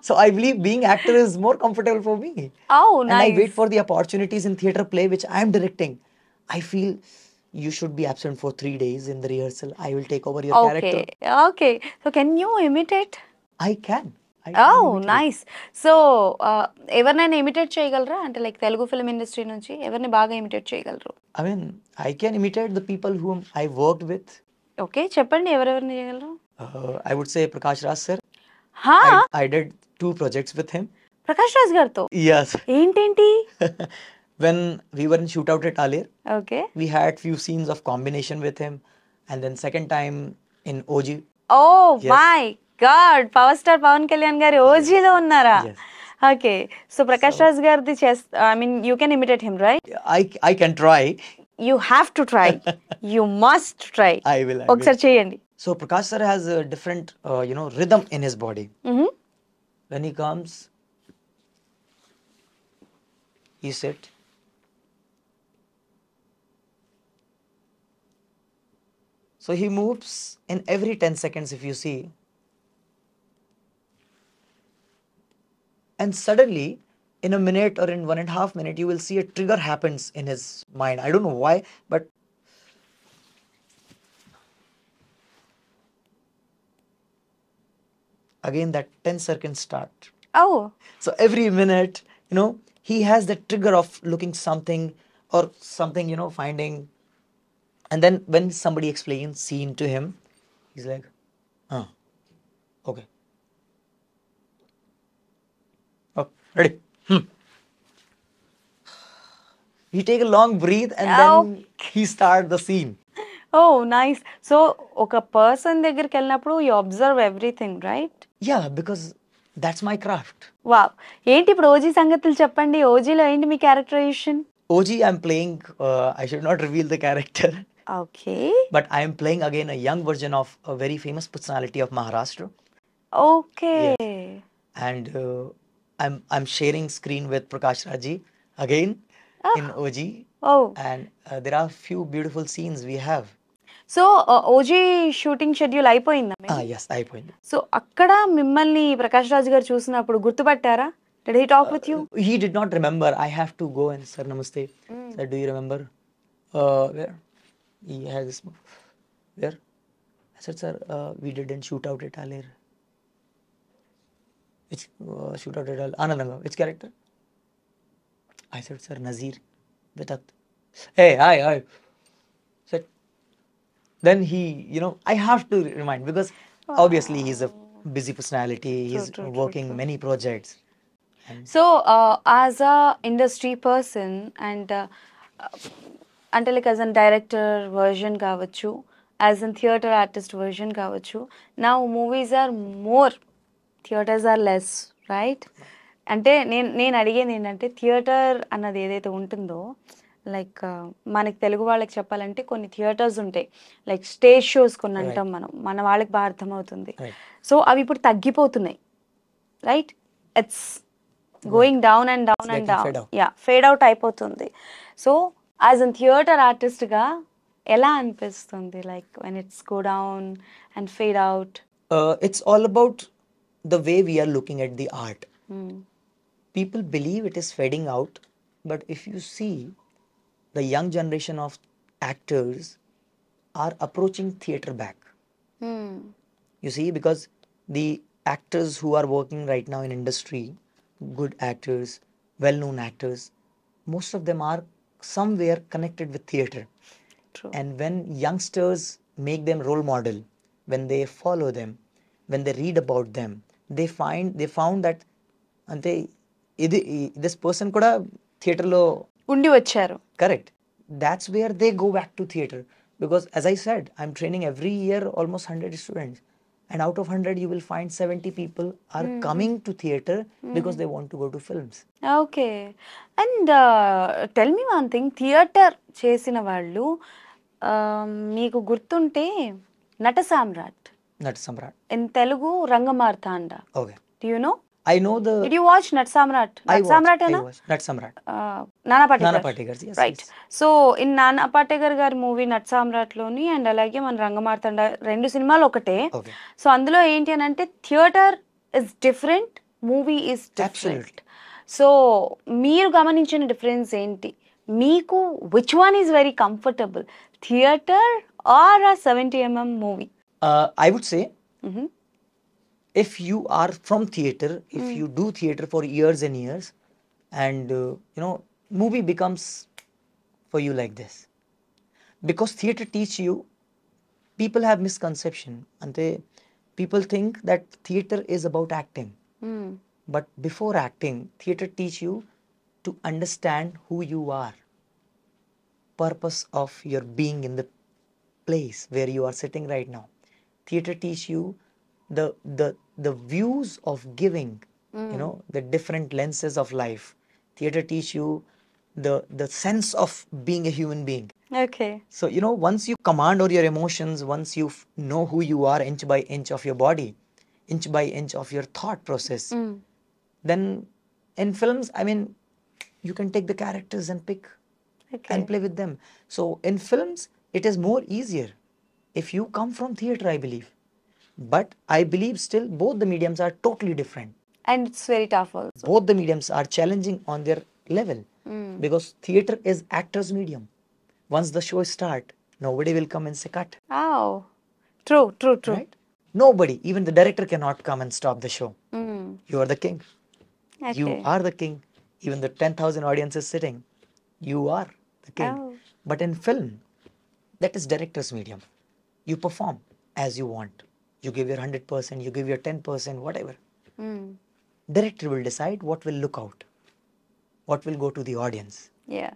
[SPEAKER 2] So I believe being actor is more comfortable for me.
[SPEAKER 1] Oh,
[SPEAKER 2] And I wait
[SPEAKER 1] nice.
[SPEAKER 2] for the opportunities in theater play which I am directing. I feel you should be absent for 3 days in the rehearsal. I will take over your
[SPEAKER 1] okay.
[SPEAKER 2] character.
[SPEAKER 1] Okay. So can you imitate?
[SPEAKER 2] I can. I
[SPEAKER 1] oh
[SPEAKER 2] can imitate.
[SPEAKER 1] Nice. So ఎవరినైనా imitate చేయగలరా? అంటే like Telugu film industry నుంచి ఎవరిని బాగా imitate చేయగలరు?
[SPEAKER 2] I mean, I can imitate the people whom I worked with.
[SPEAKER 1] Okay, చెప్పండి ఎవరెవరిని చేయగలరు?
[SPEAKER 2] I would say Prakash Raj sir.
[SPEAKER 1] హా?
[SPEAKER 2] I did 2 projects with him.
[SPEAKER 1] Prakash Raj గారితో?
[SPEAKER 2] Yes.
[SPEAKER 1] ఏంటేంటి?
[SPEAKER 2] When we were in Shootout at Alir,
[SPEAKER 1] okay.
[SPEAKER 2] we had few scenes of combination with him. And then second time in OG.
[SPEAKER 1] Oh
[SPEAKER 2] Yes.
[SPEAKER 1] My god! Power star Pawan Kalyan గారి ఓజీలో ఉన్నారా?
[SPEAKER 2] Yes.
[SPEAKER 1] Okay. So Prakash Raj గారిది I mean you can imitate him right?
[SPEAKER 2] I can try.
[SPEAKER 1] You have to try. You must try.
[SPEAKER 2] I will.
[SPEAKER 1] ఒకసారి చేయండి.
[SPEAKER 2] So Prakash sir has a different, rhythm in his body.
[SPEAKER 1] Hmm.
[SPEAKER 2] When he comes, he sit. So he moves in every 10 seconds if you see. And suddenly, in a minute or in 1.5 minutes, you will see a trigger happens in his mind. I don't know why, but again that 10 seconds start.
[SPEAKER 1] Oh
[SPEAKER 2] So every minute, he has the trigger of looking something or something, finding. And then when somebody explains scene to him, he's like, okay. Oh, ready. He take a long breath and then he start the scene.
[SPEAKER 1] Oh nice. So ఒక person దగ్గరికి వెళ్ళినప్పుడు you observe everything right?
[SPEAKER 2] Yeah, because that's my craft.
[SPEAKER 1] Wow! ఏంటి ఇప్పుడు OG సంగతులు చెప్పండి. ఓజీలో ఏంటి మీ characterization?
[SPEAKER 2] OG, I'm playing, I should not reveal the character,
[SPEAKER 1] okay.
[SPEAKER 2] but I am playing again a young version of a very famous personality of Maharashtra.
[SPEAKER 1] Okay.
[SPEAKER 2] And I'm sharing screen with Prakash Raj again in OG.
[SPEAKER 1] Oh
[SPEAKER 2] And there are few beautiful scenes we have.
[SPEAKER 1] So OG shooting schedule అయిపోయిందా?
[SPEAKER 2] Yes, I point.
[SPEAKER 1] So అక్కడ మిమ్మల్ని ప్రకాష్ రాజ్ గారు చూసినప్పుడు గుర్తుపట్టారా? Did he talk with you?
[SPEAKER 2] He did not remember. I have to go and sir, namaste. Sir, do you remember? Where? He has this. Where? I said, sir, we didn't shoot out at Alir. Which shoot out at Alir? Anandanga. Which character? I said, sir, Nazir. Betat. Hey, hi. Said. Then he, I have to remind because obviously he's a busy personality. He's
[SPEAKER 1] True.
[SPEAKER 2] working many projects.
[SPEAKER 1] So as a industry person and అంటే like as an director version కావచ్చు, as an theatre artist version కావచ్చు, నా movies are more, theatres are less, right? అంటే నేను అడిగేది ఏంటంటే theatre అన్నది ఏదైతే ఉంటుందో, లైక్ మనకి తెలుగు వాళ్ళకి చెప్పాలంటే కొన్ని థియేటర్స్ ఉంటాయి, లైక్ స్టేజ్ షోస్ కొన్ని అంటాం మనం, మన వాళ్ళకి బాగా అర్థమవుతుంది. సో అవి ఇప్పుడు తగ్గిపోతున్నాయి, right? It's going down and down and
[SPEAKER 2] getting fade
[SPEAKER 1] down,
[SPEAKER 2] out.
[SPEAKER 1] Yeah, fade out అయిపోతుంది. సో యాజ్ అన్ థియేటర్ ఆర్టిస్ట్గా ఎలా అనిపిస్తుంది, like when it's go down and fade out?
[SPEAKER 2] It's all about the way we are looking at the art. People believe it is fading out, but if you see, the young generation of actors are approaching theatre back. You see, because the actors who are working right now in industry, good actors, well-known actors, most of them are somewhere connected with theatre.
[SPEAKER 1] True.
[SPEAKER 2] And when youngsters make them role model, when they follow them, when they read about them, they found that ante this person kuda theatre lo
[SPEAKER 1] ఉండి వచ్చారు.
[SPEAKER 2] correct. That's where they go back to theatre, because as I said, I'm training every year almost 100 students, and out of 100 you will find 70 people are coming to theatre because they want to go to films.
[SPEAKER 1] Okay. And tell me one thing, theatre చేసిన వాళ్ళు మీకు గుర్తుంటే నట సామ్రాట్,
[SPEAKER 2] Nat Samrat.
[SPEAKER 1] In Telugu Rangamarthanda.
[SPEAKER 2] Okay.
[SPEAKER 1] Do you know?
[SPEAKER 2] I know the
[SPEAKER 1] did you watch నట సామ్రాట్?
[SPEAKER 2] I
[SPEAKER 1] నట సామ్రాట్
[SPEAKER 2] watched, I
[SPEAKER 1] ఏనా?
[SPEAKER 2] watched Nat Samrat.
[SPEAKER 1] నానా
[SPEAKER 2] Nana
[SPEAKER 1] Patekar,
[SPEAKER 2] Patekar, yes,
[SPEAKER 1] right.
[SPEAKER 2] yes.
[SPEAKER 1] So in నానా పాటేకర్ గారి మూవీ నట సామ్రాట్లోని అండ్ అలాగే మన రంగమార్తాండ రెండు సినిమాలు ఒకటే.
[SPEAKER 2] Okay.
[SPEAKER 1] సో అందులో ఏంటి అని అంటే theatre is different, movie is different.
[SPEAKER 2] Absolutely.
[SPEAKER 1] So మీరు గమనించిన డిఫరెన్స్ ఏంటి? మీకు which one is very comfortable, theatre are ఆ 70mm movie?
[SPEAKER 2] I would say, if you are from theatre, if you do theatre for years and years, and you know, movie becomes for you like this, because theatre teach you. People have misconception, and people think that theatre is about acting, but before acting, theatre teach you to understand who you are, purpose of your being in the place where you are sitting right now. Theatre teach you the views of giving, you know, the different lenses of life. Theatre teach you the sense of being a human being.
[SPEAKER 1] Okay.
[SPEAKER 2] So you know, once you command over your emotions, once you know who you are inch by inch of your body, inch by inch of your thought process, then in films, I mean, you can take the characters and pick and play with them. So in films, it is more easier if you come from theatre, I believe. But I believe still both the mediums are totally different.
[SPEAKER 1] And it's very tough also.
[SPEAKER 2] Both the mediums are challenging on their level, because theatre is actors medium. Once the show start, nobody will come and say cut,
[SPEAKER 1] true true true.
[SPEAKER 2] right? Nobody, even the director cannot come and stop the show. You are the king. You are the king. Even the 10,000 audience is sitting, you are the king.
[SPEAKER 1] Oh.
[SPEAKER 2] But in film, that is director's medium. You perform as you want. You give your 100%, you give your 10%, whatever. Director will decide what will look out, what will go to the audience.
[SPEAKER 1] Yeah.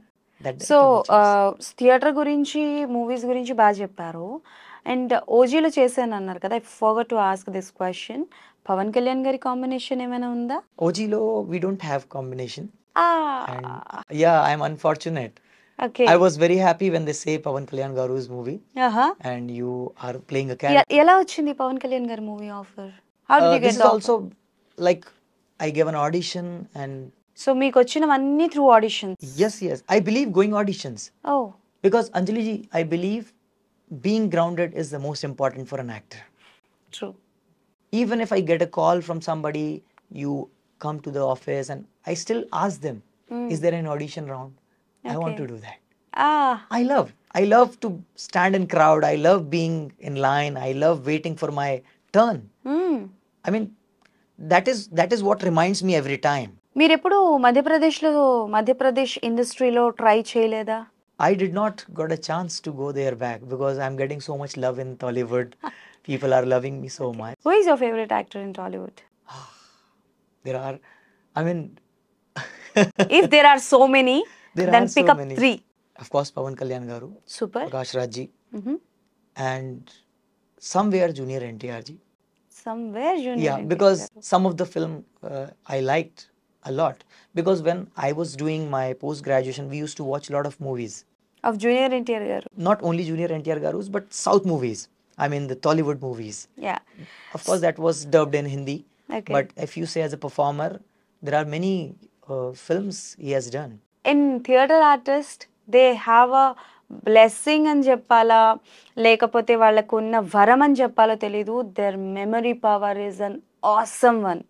[SPEAKER 2] That
[SPEAKER 1] so
[SPEAKER 2] director will choose.
[SPEAKER 1] Theatre గురించి, movies గురించి బాగా చెప్పారు. And ఓజీలో చేశాను అన్నారు కదా, I forgot to ask this question. Pawan Kalyan గారి combination ఏమైనా ఉందా?
[SPEAKER 2] OG lo, we don't have combination. And yeah, I'm unfortunate.
[SPEAKER 1] Okay.
[SPEAKER 2] I was very happy when they say Pavan Kalyan Garu's movie and you are playing a character.
[SPEAKER 1] ఎలా వచ్చింది పవన్ కళ్యాణ్ గారి movie offer? How did you
[SPEAKER 2] This
[SPEAKER 1] get
[SPEAKER 2] is also like I gave an audition, and
[SPEAKER 1] so మీకు వచ్చినవన్నీ through auditions?
[SPEAKER 2] yes, I believe going auditions,
[SPEAKER 1] oh,
[SPEAKER 2] because Anjali ji, I believe being grounded is the most important for an actor.
[SPEAKER 1] True.
[SPEAKER 2] Even if I get a call from somebody, you come to the office, and I still ask them, is there an audition round? I want to do that. I love to stand in crowd. I love being in line. I love waiting for my turn. I mean, that is what reminds me every time.
[SPEAKER 1] మీరు ఎప్పుడు మధ్యప్రదేశ్ ఇండస్ట్రీలో try చేయలేదా?
[SPEAKER 2] I did not got a chance to go there back, because I'm getting so much love in Tollywood. People are loving me so much.
[SPEAKER 1] Who is your favorite actor in Tollywood?
[SPEAKER 2] There are, I mean,
[SPEAKER 1] If there are so many,
[SPEAKER 2] There
[SPEAKER 1] then
[SPEAKER 2] are
[SPEAKER 1] pick
[SPEAKER 2] so
[SPEAKER 1] up
[SPEAKER 2] many.
[SPEAKER 1] 3.
[SPEAKER 2] Of course, Pawan Kalyan Garu,
[SPEAKER 1] Super.
[SPEAKER 2] Prakash Raj ji,
[SPEAKER 1] Mhm.
[SPEAKER 2] and somewhere Junior NTR ji.
[SPEAKER 1] Somewhere Junior
[SPEAKER 2] Yeah,
[SPEAKER 1] NTR
[SPEAKER 2] because
[SPEAKER 1] garu.
[SPEAKER 2] some of the film I liked a lot. Because when I was doing my post graduation, we used to watch a lot of movies.
[SPEAKER 1] Of Junior NTR garu.
[SPEAKER 2] Not only Junior NTR Garu's, but South movies. I mean the Tollywood movies.
[SPEAKER 1] Yeah.
[SPEAKER 2] Of course, that was dubbed in Hindi.
[SPEAKER 1] Okay.
[SPEAKER 2] But if you say as a performer, there are many films he has done.
[SPEAKER 1] In theater artist, they have a blessing అని చెప్పాలా లేకపోతే వాళ్ళకు ఉన్న వరం అని చెప్పాలో తెలీదు. Their memory power is an awesome one.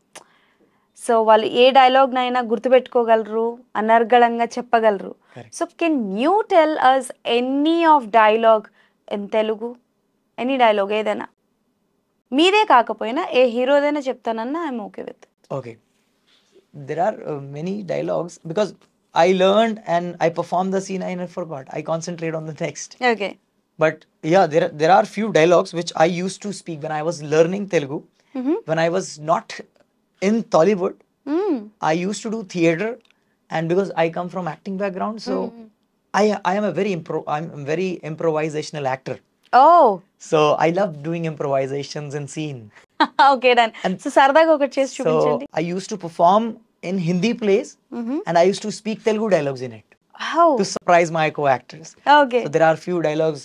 [SPEAKER 1] So వాళ్ళు ఏ డైలాగ్నైనా గుర్తుపెట్టుకోగలరు, అనర్గళంగా చెప్పగలరు.
[SPEAKER 2] Correct.
[SPEAKER 1] So can you tell us any of dialogue in Telugu? Any dialogue ఏదైనా, మీదే కాకపోయినా ఏ హీరోదైనా చెప్తానన్నా I'm okay with.
[SPEAKER 2] Okay. There are many dialogues because I learned and I performed the scene, I never forgot. I concentrate on the next.
[SPEAKER 1] Okay.
[SPEAKER 2] But yeah, there are few dialogues which I used to speak when I was learning Telugu. When I was not in Tollywood, I used to do theater, and because I come from acting background, so I am a I'm a very improvisational actor.
[SPEAKER 1] Oh
[SPEAKER 2] So I love doing improvisations in scene.
[SPEAKER 1] Okay done. So సరదాగా ఒకటి చేసి చూపించండి.
[SPEAKER 2] So I used to perform in Hindi plays, and I used to speak Telugu dialogues in it
[SPEAKER 1] how
[SPEAKER 2] to surprise my co-actors.
[SPEAKER 1] Okay.
[SPEAKER 2] So there are few dialogues.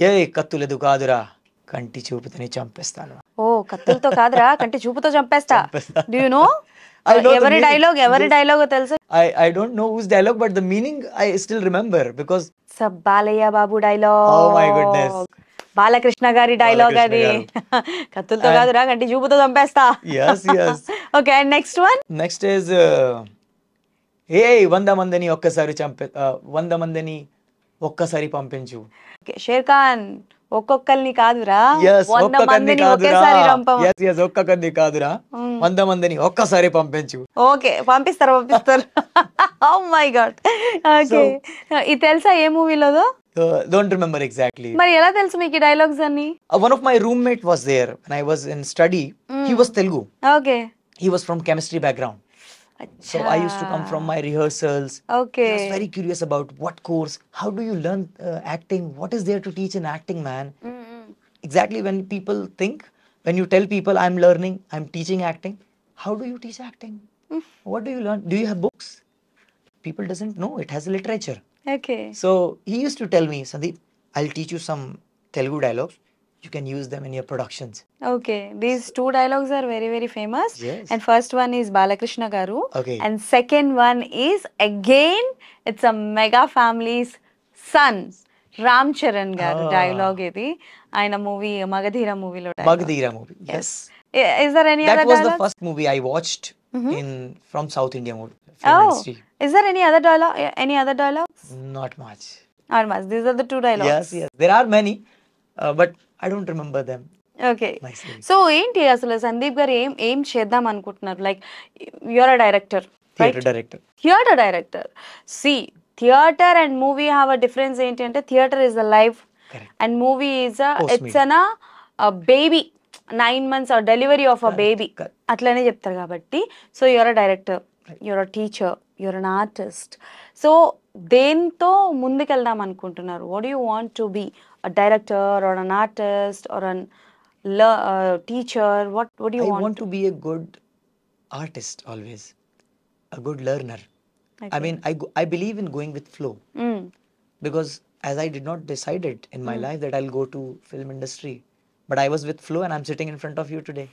[SPEAKER 2] ఏ కత్తులెదు కాదురా కంటి చూపుతని చంపేస్తాను.
[SPEAKER 1] ఓ కత్తులతో కాదురా కంటి చూపుతో చంపేస్తా.
[SPEAKER 2] చంపేస్తా.
[SPEAKER 1] Do you no
[SPEAKER 2] I know the
[SPEAKER 1] ఎవరి
[SPEAKER 2] meaning.
[SPEAKER 1] డైలాగ్ ఎవరి డైలాగ్ తెలుసా?
[SPEAKER 2] I don't know whose dialogue, but the meaning I still remember because
[SPEAKER 1] Balayya Babu dialogue.
[SPEAKER 2] Oh my goodness.
[SPEAKER 1] Balakrishna గారి డైలాగ్ అది. కత్తులతో కాదురా కంటి చూపుతో చంపేస్తా.
[SPEAKER 2] yes, yes.
[SPEAKER 1] Okay, and next one.
[SPEAKER 2] Next is ఏ 100 మందిని ఒక్కసారి 100 మందిని ఒక్కసారి పంపించు.
[SPEAKER 1] షేర్ ఖాన్ ఒక్కొక్కరిని కాదురా
[SPEAKER 2] Yes,
[SPEAKER 1] 100
[SPEAKER 2] ఒక్కరిని
[SPEAKER 1] మందిని
[SPEAKER 2] కాదురా.
[SPEAKER 1] ఒకేసారి చంపం.
[SPEAKER 2] Yes, ఒక్కరిని కాదురా 100 మందిని ఒక్కసారి పంపించు.
[SPEAKER 1] ఓకే, పంపిస్తారు. ఓ మై గాడ్. ఓకే, ఇది తెలుసా ఏ మూవీలోదో?
[SPEAKER 2] Don't remember exactly.
[SPEAKER 1] మరి ఎలా తెలుసు మీకు ఈ డైలాగ్స్ అన్ని?
[SPEAKER 2] One of my roommate was there when I was in study. He was Telugu.
[SPEAKER 1] Okay.
[SPEAKER 2] He was from chemistry background. So I used to come from my rehearsals.
[SPEAKER 1] Okay.
[SPEAKER 2] I was very curious about what course, how do you learn acting, what is there to teach in acting, man. Exactly when people think, when you tell people I'm learning, I'm teaching acting, how do you teach acting? What do you learn? Do you have books? People doesn't know, it has a literature.
[SPEAKER 1] Okay.
[SPEAKER 2] So he used to tell me, Sandeep, I'll teach you some Telugu dialogues. You can use them in your productions.
[SPEAKER 1] Okay, these two dialogues are very very famous.
[SPEAKER 2] Yes.
[SPEAKER 1] And first one is Balakrishna garu.
[SPEAKER 2] Okay.
[SPEAKER 1] And second one is again it's a mega family's son, Ram Charan garu dialogue idi. Aina movie Magadhira movie lo dialogue.
[SPEAKER 2] Magadhira movie. Yes.
[SPEAKER 1] Is there any
[SPEAKER 2] That
[SPEAKER 1] other
[SPEAKER 2] was the
[SPEAKER 1] dialogue?
[SPEAKER 2] first movie I watched from South India movie film
[SPEAKER 1] Oh,
[SPEAKER 2] industry.
[SPEAKER 1] is there any other dialogue? Any other dialogues?
[SPEAKER 2] Not much.
[SPEAKER 1] Or much? These are the two dialogues.
[SPEAKER 2] Yes, yes. There are many, but I don't remember them
[SPEAKER 1] okay.
[SPEAKER 2] nicely.
[SPEAKER 1] So ఏంటి అసలు సందీప్ గారు ఏం చేద్దాం అనుకుంటున్నారు? Like your uh director,
[SPEAKER 2] Theatre director.
[SPEAKER 1] Theatre director. See theatre and movie have a difference ఏంటి అంటే theatre is a life
[SPEAKER 2] Correct.
[SPEAKER 1] And movie is
[SPEAKER 2] Post-made.
[SPEAKER 1] It's an baby 9 months or delivery of a baby
[SPEAKER 2] correct.
[SPEAKER 1] అట్లనే చెప్తారు కాబట్టి. So your uh director, your uh teacher, your an artist. So దేంతో ముందుకెళ్దాం అనుకుంటున్నారు? What do you want to be? A director or an artist or an teacher? What do you
[SPEAKER 2] I
[SPEAKER 1] want?
[SPEAKER 2] want to be a good artist always, a good learner. I mean, I believe in going with flow because as I did not decided in my life that I'll go to film industry, but I was with flow and I'm sitting in front of you today.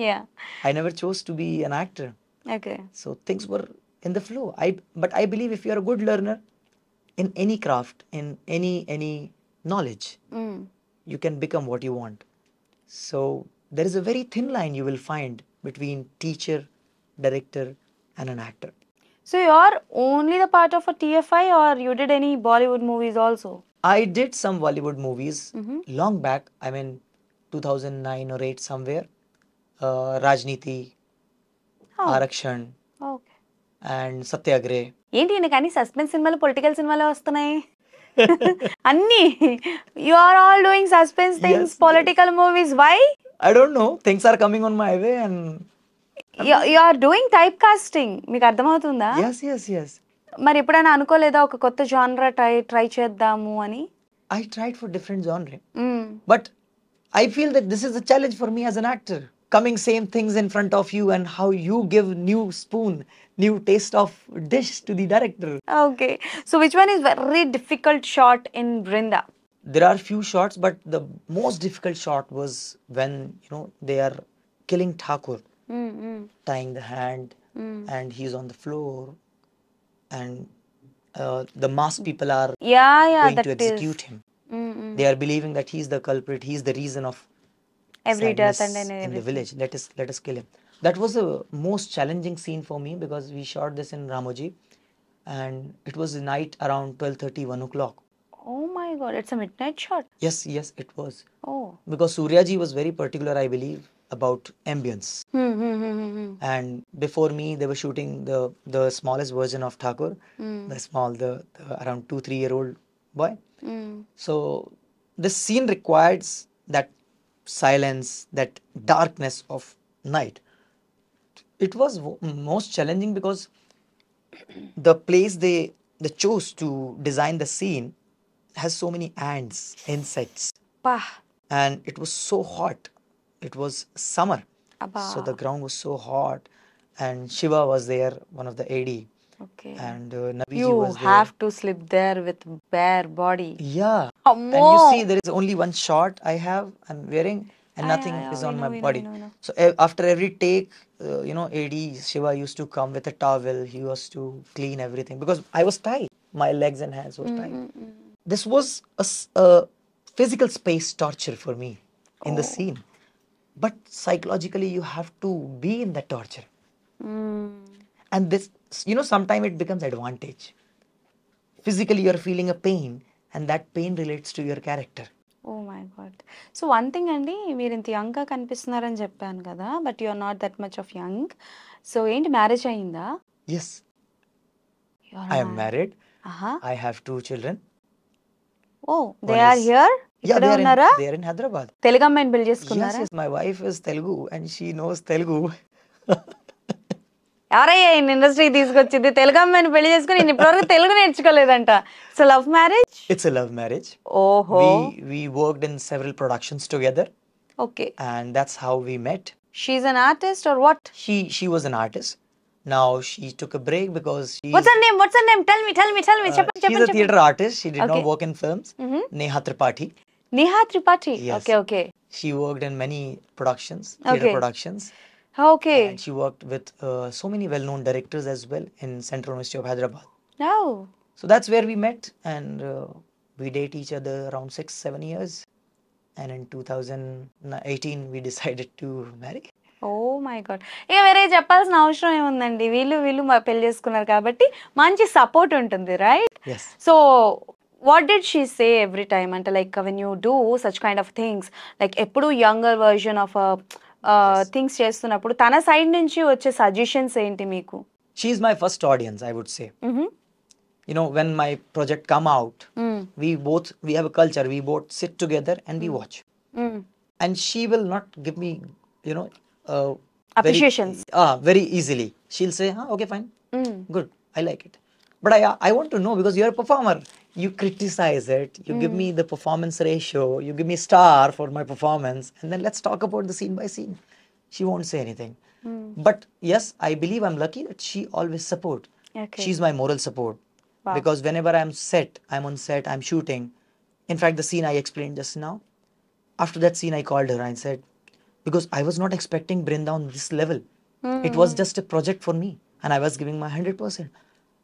[SPEAKER 1] Yeah.
[SPEAKER 2] I never chose to be an actor.
[SPEAKER 1] Okay.
[SPEAKER 2] So things were in the flow. But I believe if you're a good learner in any craft, in any knowledge, you can become what you want. So there is a very thin line you will find between teacher, director, and an actor.
[SPEAKER 1] So you're only the part of a TFI, or you did any Bollywood movies also?
[SPEAKER 2] I did some Bollywood movies long back. I mean, 2009 or 8 somewhere. Rajniti, Arakshan,
[SPEAKER 1] Okay.
[SPEAKER 2] and Satyagrah.
[SPEAKER 1] ఏంటి నీకు అన్ని suspense సినిమాలు, political సినిమాలు వస్తున్నాయి అన్ని? You are all doing suspense things, political movies. Why?
[SPEAKER 2] I don't know. Things are coming on my way and
[SPEAKER 1] you are doing type casting, మీకు అర్థమవుతుందా?
[SPEAKER 2] Yes, yes, yes.
[SPEAKER 1] మరి ఎప్పుడైనా అనుకోలేదా ఒక కొత్త జానరా ట్రై చేద్దాము అని?
[SPEAKER 2] I tried for different genre,
[SPEAKER 1] hmm.
[SPEAKER 2] but I feel that this is a challenge for me as an actor. Coming same things in front of you and how you give new spoon, new taste of dish to the director.
[SPEAKER 1] Okay, so which one is very difficult shot in Brinda?
[SPEAKER 2] There are few shots, but the most difficult shot was when they are killing Thakur, tying the hand, and he's on the floor, and the mass people are
[SPEAKER 1] yeah
[SPEAKER 2] going
[SPEAKER 1] that
[SPEAKER 2] to
[SPEAKER 1] is
[SPEAKER 2] execute him. They are believing that he's the culprit, he's the reason of
[SPEAKER 1] every death
[SPEAKER 2] sadness
[SPEAKER 1] and
[SPEAKER 2] in the village. Let us kill him. That was the most challenging scene for me because we shot this in Ramoji, and it was night around 12:30, 1 o'clock.
[SPEAKER 1] Oh my god, it's a midnight shot.
[SPEAKER 2] Yes, yes, it was.
[SPEAKER 1] Oh
[SPEAKER 2] Because Suryaji was very particular, I believe, about ambience. And before me, they were shooting the smallest version of Thakur, the around 2-3 year old boy. So this scene requires that silence, that darkness of night. It was most challenging because the place they chose to design the scene has so many ants, insects,
[SPEAKER 1] పా
[SPEAKER 2] and it was so hot. It was summer,
[SPEAKER 1] అబ్బా.
[SPEAKER 2] so the ground was so hot, and Shiva was there, one of the AD,
[SPEAKER 1] okay,
[SPEAKER 2] and Naviji
[SPEAKER 1] you
[SPEAKER 2] was there.
[SPEAKER 1] Have to slip there with bare body.
[SPEAKER 2] Yeah, and
[SPEAKER 1] అమ్మో.
[SPEAKER 2] you see, there is only one shot I have. I'm wearing, and nothing is on my body.
[SPEAKER 1] we know.
[SPEAKER 2] So after every take, AD Shiva used to come with a towel. He was to clean everything because I was tied. My legs and hands was tied. This was a physical space torture for me in the scene, but psychologically you have to be in that torture. And this, sometimes it becomes advantage. Physically you are feeling a pain, and that pain relates to your character.
[SPEAKER 1] Oh my god. So one thing అండి, మీరు ఇంత యంగ్గా కనిపిస్తున్నారని చెప్పాను కదా, but you are not that much of young. So ఏంటి, marriage అయిందా?
[SPEAKER 2] Yes, I am married.
[SPEAKER 1] ఆహా.
[SPEAKER 2] I have 2 children.
[SPEAKER 1] Oh, they
[SPEAKER 2] One
[SPEAKER 1] are
[SPEAKER 2] is-
[SPEAKER 1] here,
[SPEAKER 2] Yeah,
[SPEAKER 1] ఇక్కడే
[SPEAKER 2] they
[SPEAKER 1] ఉన్నారా?
[SPEAKER 2] are in Hyderabad.
[SPEAKER 1] తెలుగు అమ్మాయిని పెళ్లి
[SPEAKER 2] Yes,
[SPEAKER 1] చేసుకున్నారా?
[SPEAKER 2] yes, my wife is Telugu and she knows Telugu.
[SPEAKER 1] ఎవరయ్యా ఈ ఇండస్ట్రీకి తీసుకొచ్చింది? తెలుగు అమ్మాయిని పెళ్లి చేసుకుని నేను ఇప్పటివరకు తెలుగు నేర్చుకోలేదంట. So love marriage?
[SPEAKER 2] It's a love marriage.
[SPEAKER 1] ఓహో,
[SPEAKER 2] We worked in several productions together,
[SPEAKER 1] okay.
[SPEAKER 2] and that's how we met.
[SPEAKER 1] She an artist or what?
[SPEAKER 2] She was an artist. Now she took a break because
[SPEAKER 1] what's her name? What's her name? Tell me చెప్పండి
[SPEAKER 2] she's a
[SPEAKER 1] చెప్పండి.
[SPEAKER 2] theatre artist. She did
[SPEAKER 1] Okay.
[SPEAKER 2] not work in films. Neha Tripathi.
[SPEAKER 1] Neha Tripathi.
[SPEAKER 2] Yes.
[SPEAKER 1] Okay okay
[SPEAKER 2] She worked in many productions, theatre
[SPEAKER 1] Okay.
[SPEAKER 2] productions.
[SPEAKER 1] Okay.
[SPEAKER 2] And she worked with so many well-known directors as well in Central University of Hyderabad.
[SPEAKER 1] Oh,
[SPEAKER 2] So that's where we met, and we date each other around 6-7 years. And in 2018, we decided to marry.
[SPEAKER 1] Oh my god. ఇక వేరే చెప్పాల్సిన అవసరం ఏముందండి, వీళ్ళు మా పెళ్లి చేసుకున్నారు కాబట్టి మంచి సపోర్ట్ ఉంటుంది, right?
[SPEAKER 2] Yes.
[SPEAKER 1] So what did she say every time? అంటే like when you do such kind of things, like ఎప్పుడు యంగర్ వర్జన్ ఆఫ్ థింగ్స్ చేస్తున్నప్పుడు తన సైడ్ నుంచి వచ్చే సజెషన్స్ ఏంటి మీకు?
[SPEAKER 2] She's my first audience, I would say. When my project come out, we have a culture. We both sit together and we watch. And she will not give me,
[SPEAKER 1] Appreciations.
[SPEAKER 2] very easily. She'll say, okay, fine, good, I like it. But I want to know, because you're a performer. You criticize it. You give me the performance ratio. You give me star for my performance, and then let's talk about the scene by scene. She won't say anything. But yes, I believe I'm lucky that she always support.
[SPEAKER 1] Okay.
[SPEAKER 2] She's my moral support.
[SPEAKER 1] Wow.
[SPEAKER 2] Because whenever I'm on set, I'm shooting. In fact, the scene I explained just now, after that scene, I called her and said, because I was not expecting Brinda on this level. It was just a project for me, and I was giving my 100%.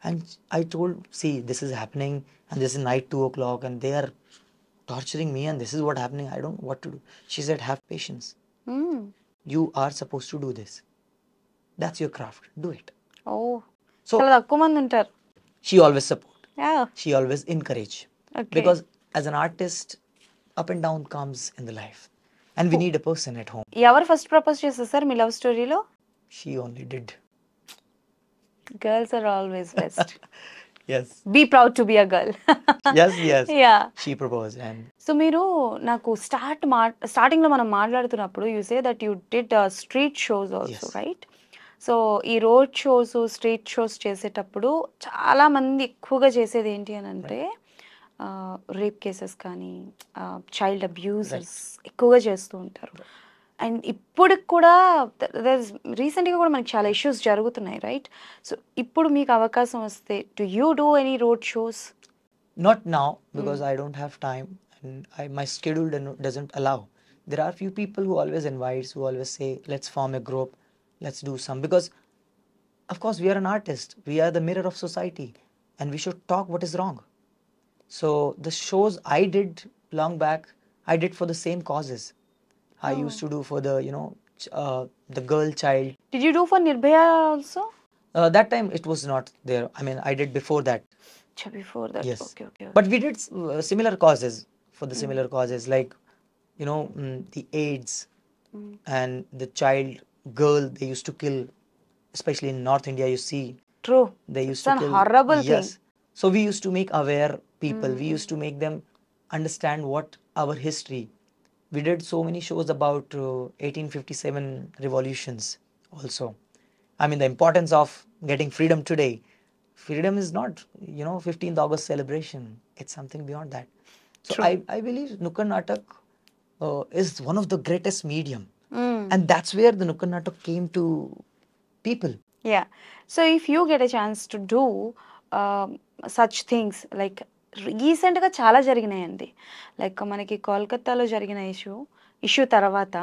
[SPEAKER 2] And I told, see, this is happening, and this is night 2 o'clock, and they are torturing me, and this is what happening. I don't know what to do. She said, have patience. You are supposed to do this. That's your craft. Do it.
[SPEAKER 1] Oh,
[SPEAKER 2] So
[SPEAKER 1] చాలా తక్కువ మంది ఉంటారు.
[SPEAKER 2] she always support.
[SPEAKER 1] Yeah.
[SPEAKER 2] She always encourage.
[SPEAKER 1] Okay.
[SPEAKER 2] Because as an artist, up and down comes in the life, and we need a person at home.
[SPEAKER 1] ఎవరు first propose చేస్తారు sir మీ love స్టోరీలో?
[SPEAKER 2] She only did.
[SPEAKER 1] Girls are always best.
[SPEAKER 2] Yes.
[SPEAKER 1] Be proud to be a girl.
[SPEAKER 2] Yes, yes.
[SPEAKER 1] Yeah.
[SPEAKER 2] She proposed, and
[SPEAKER 1] so మీరు నాకు స్టార్టింగ్లో మనం మాట్లాడుతున్నప్పుడు you say that you did street shows also,
[SPEAKER 2] Yes.
[SPEAKER 1] Right? So ఈ road shows, street shows చేసేటప్పుడు చాలామంది ఎక్కువగా చేసేది ఏంటి అని అంటే రేప్ కేసెస్ కానీ చైల్డ్ అబ్యూసెస్ ఎక్కువగా చేస్తూ ఉంటారు. అండ్ ఇప్పటికి కూడా రీసెంట్గా కూడా మనకి చాలా ఇష్యూస్ జరుగుతున్నాయి, రైట్? సో ఇప్పుడు మీకు అవకాశం వస్తే do you do any road shows?
[SPEAKER 2] Not now because I don't have time and my schedule doesn't allow. There are few people who always invites, who always say, let's form a group, let's do some. Because of course we are an artist, we are the mirror of society, and we should talk what is wrong. So the shows I did long back, I did for the same causes. I used to do for the the girl child.
[SPEAKER 1] Did you do for Nirbhaya also?
[SPEAKER 2] That time it was not there. I mean, I did before that.
[SPEAKER 1] Before that.
[SPEAKER 2] Yes.
[SPEAKER 1] Okay.
[SPEAKER 2] But we did similar causes for the similar causes, like the AIDS and the child girl they used to kill, especially in North India. You see,
[SPEAKER 1] True.
[SPEAKER 2] they used
[SPEAKER 1] It's
[SPEAKER 2] to
[SPEAKER 1] an
[SPEAKER 2] kill.
[SPEAKER 1] horrible
[SPEAKER 2] Yes.
[SPEAKER 1] thing.
[SPEAKER 2] So we used to make aware people. We used to make them understand what our history. We did so many shows about 1857 revolutions also. I mean, the importance of getting freedom today. Freedom is not 15th August celebration. It's something beyond that. So
[SPEAKER 1] True.
[SPEAKER 2] I believe Nukkad Natak is one of the greatest medium,
[SPEAKER 1] Mm.
[SPEAKER 2] and that's where the Nukkad Natak came to people.
[SPEAKER 1] Yeah. So if you get a chance to do such things, like రీసెంట్గా చాలా జరిగినాయండి. Like మనకి కోల్కతాలో జరిగిన issue తర్వాత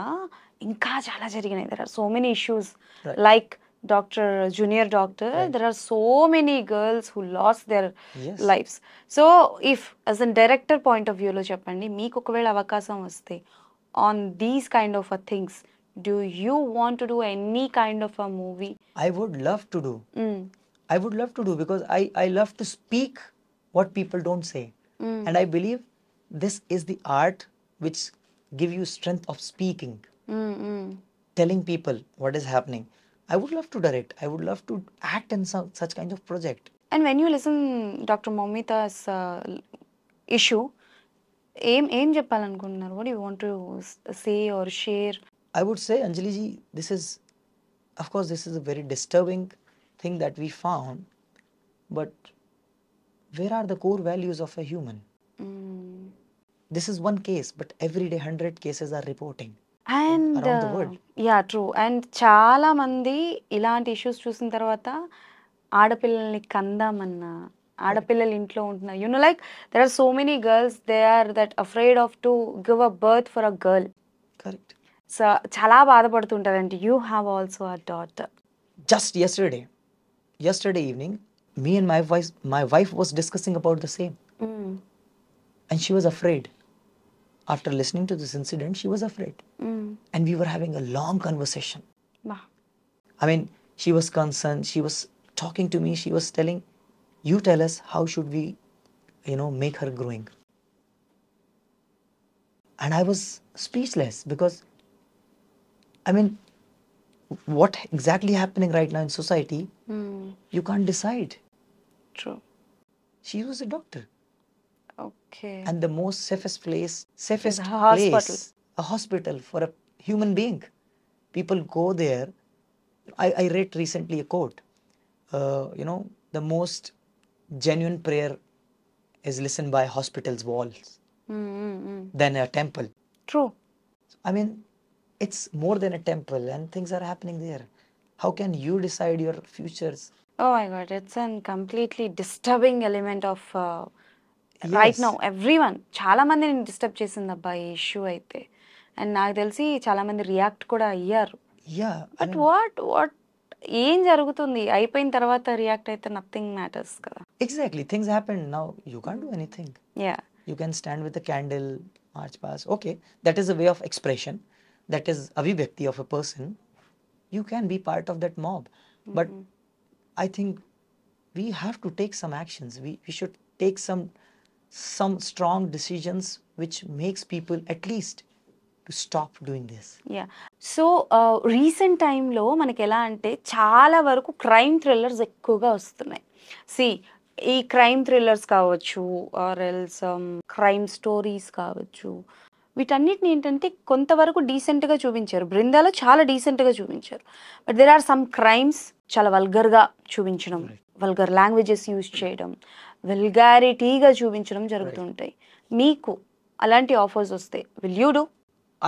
[SPEAKER 1] ఇంకా చాలా జరిగినాయి. There are so many issues
[SPEAKER 2] Right.
[SPEAKER 1] Like doctor junior doctor, there are so many girls who lost their
[SPEAKER 2] Yes.
[SPEAKER 1] Lifes. So if as an director point of వ్యూలో చెప్పండి, మీకు ఒకవేళ అవకాశం వస్తే on these kind of things, do you want to do any kind of a movie?
[SPEAKER 2] I would love to do. I would love to do because I love to speak what people don't say. And I believe this is the art which give you strength of speaking, telling people what is happening. I would love to direct. I would love to act in such kind of project.
[SPEAKER 1] And when you listen Dr. Momita's issue, ఏం చెప్పాలనుకుంటున్నారు? What do you want to say or share?
[SPEAKER 2] I would say, Anjali ji, of course, this is a very disturbing thing that we found, but where are the core values of a human? This is one case, but every day 100 cases are reporting.
[SPEAKER 1] And
[SPEAKER 2] around the world.
[SPEAKER 1] Yeah, true. And చాలా మంది ఇలాంటి issues చూసిన తర్వాత ఆడపిల్లల్ని కందామన్నా, ఆడపిల్లలు ఇంట్లో ఉంటున్నారు. Like there are so many girls, they are that afraid of to give a birth for a girl.
[SPEAKER 2] Correct.
[SPEAKER 1] So చాలా బాధపడుతుంటారండి. You have also a daughter.
[SPEAKER 2] Just yesterday evening, me and my wife was discussing about the same, and she was afraid. After listening to this incident, she was afraid, and we were having a long conversation.
[SPEAKER 1] Wow.
[SPEAKER 2] I mean, she was concerned. She was talking to me. She was telling, "You tell us how should we, make her growing." And I was speechless because, I mean, what exactly happening right now in society, you can't decide.
[SPEAKER 1] True.
[SPEAKER 2] She was a doctor.
[SPEAKER 1] Okay.
[SPEAKER 2] And the most safest place,
[SPEAKER 1] a hospital.
[SPEAKER 2] a hospital for a human being. People go there. I read recently a quote. The most genuine prayer is listened by hospital's walls than a temple.
[SPEAKER 1] True.
[SPEAKER 2] I mean, it's more than a temple, and things are happening there. How can you decide your futures?
[SPEAKER 1] Oh my God, it's a completely disturbing element of right
[SPEAKER 2] Yes.
[SPEAKER 1] now. Everyone, చాలా మందిని disturb చేసింది అబ్బా ఈ issue అయితే. And నాకు తెలిసి చాలా మంది రియాక్ట్ కూడా అయ్యారు.
[SPEAKER 2] Yeah.
[SPEAKER 1] బట్ వాట్ ఏం జరుగుతుంది? అయిపోయిన తర్వాత రియాక్ట్ అయితే నథింగ్ మ్యాటర్స్ కదా.
[SPEAKER 2] Exactly. Things happen. Now you can't do anything.
[SPEAKER 1] Yeah.
[SPEAKER 2] You can stand with a candle, march past. Okay, that is a way of expression. That is abhivakti of a person. You can be part of that mob. But I think we have to take some actions. We should take some strong decisions which makes people at least to stop doing this.
[SPEAKER 1] Yeah. So recent టైంలో మనకి ఎలా అంటే చాలా వరకు crime thrillers ఎక్కువగా వస్తున్నాయి. ఈ crime thrillers కావచ్చు, ఆర్ ఎల్స్ క్రైమ్ స్టోరీస్ కావచ్చు, వీటన్నిటిని ఏంటంటే కొంతవరకు డీసెంట్గా చూపించారు. బృందాలో చాలా డీసెంట్గా చూపించారు. But there are some crimes చాలా వల్గర్గా చూపించడం, వల్గర్ లాంగ్వేజెస్ యూజ్ చేయడం, వల్గారిటీగా చూపించడం జరుగుతుంటాయి. మీకు అలాంటి ఆఫర్స్ వస్తే will you do?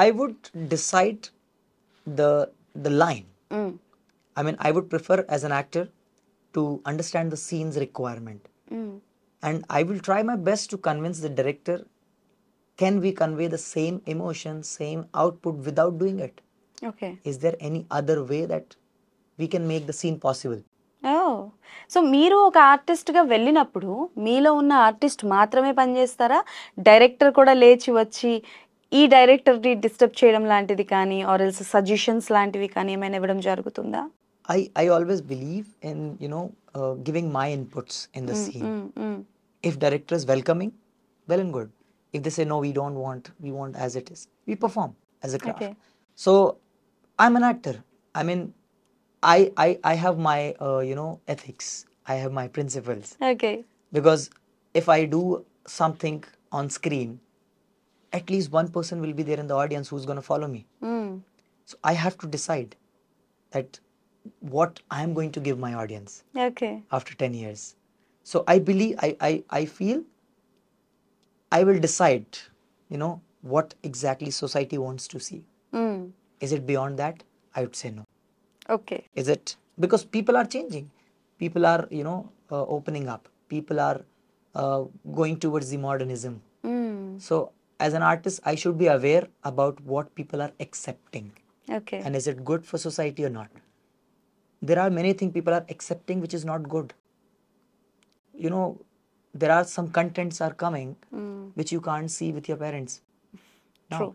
[SPEAKER 2] I would decide the line. I mean, I would prefer as an actor to understand the scene's requirement. And I will try my best to convince the director, can we convey the same emotion, same output without doing it?
[SPEAKER 1] Okay.
[SPEAKER 2] Is there any other way that we can make the scene possible?
[SPEAKER 1] So మీరు ఒక ఆర్టిస్ట్గా వెళ్ళినప్పుడు మీలో ఉన్న artist మాత్రమే పనిచేస్తారా? Director కూడా లేచి వచ్చి ఈ డైరెక్టర్ని డిస్టర్బ్ చేయడం లాంటిది కానీ ఆర్ ఎల్స్ సజెషన్స్ లాంటివి కానీ ఏమైనా ఇవ్వడం జరుగుతుందా?
[SPEAKER 2] I always believe in, giving my inputs in the scene. If director is welcoming, well and good. If they say no, we don't want, we want as it is, we perform as a craft.
[SPEAKER 1] Okay.
[SPEAKER 2] So I'm an actor. I mean, I have my ethics. I have my principles.
[SPEAKER 1] Okay.
[SPEAKER 2] Because if I do something on screen, at least one person will be there in the audience who's going to follow me. So I have to decide that what I am going to give my audience
[SPEAKER 1] okay.
[SPEAKER 2] after 10 years. So I believe, I feel I will decide, what exactly society wants to see. Is it beyond that? I would say no.
[SPEAKER 1] Okay.
[SPEAKER 2] Is it because people are changing? People are, opening up. People are going towards the modernism. So as an artist, I should be aware about what people are accepting.
[SPEAKER 1] Okay.
[SPEAKER 2] And is it good for society or not? There are many things people are accepting which is not good. There are some contents are coming which you can't see with your parents. Now,
[SPEAKER 1] True.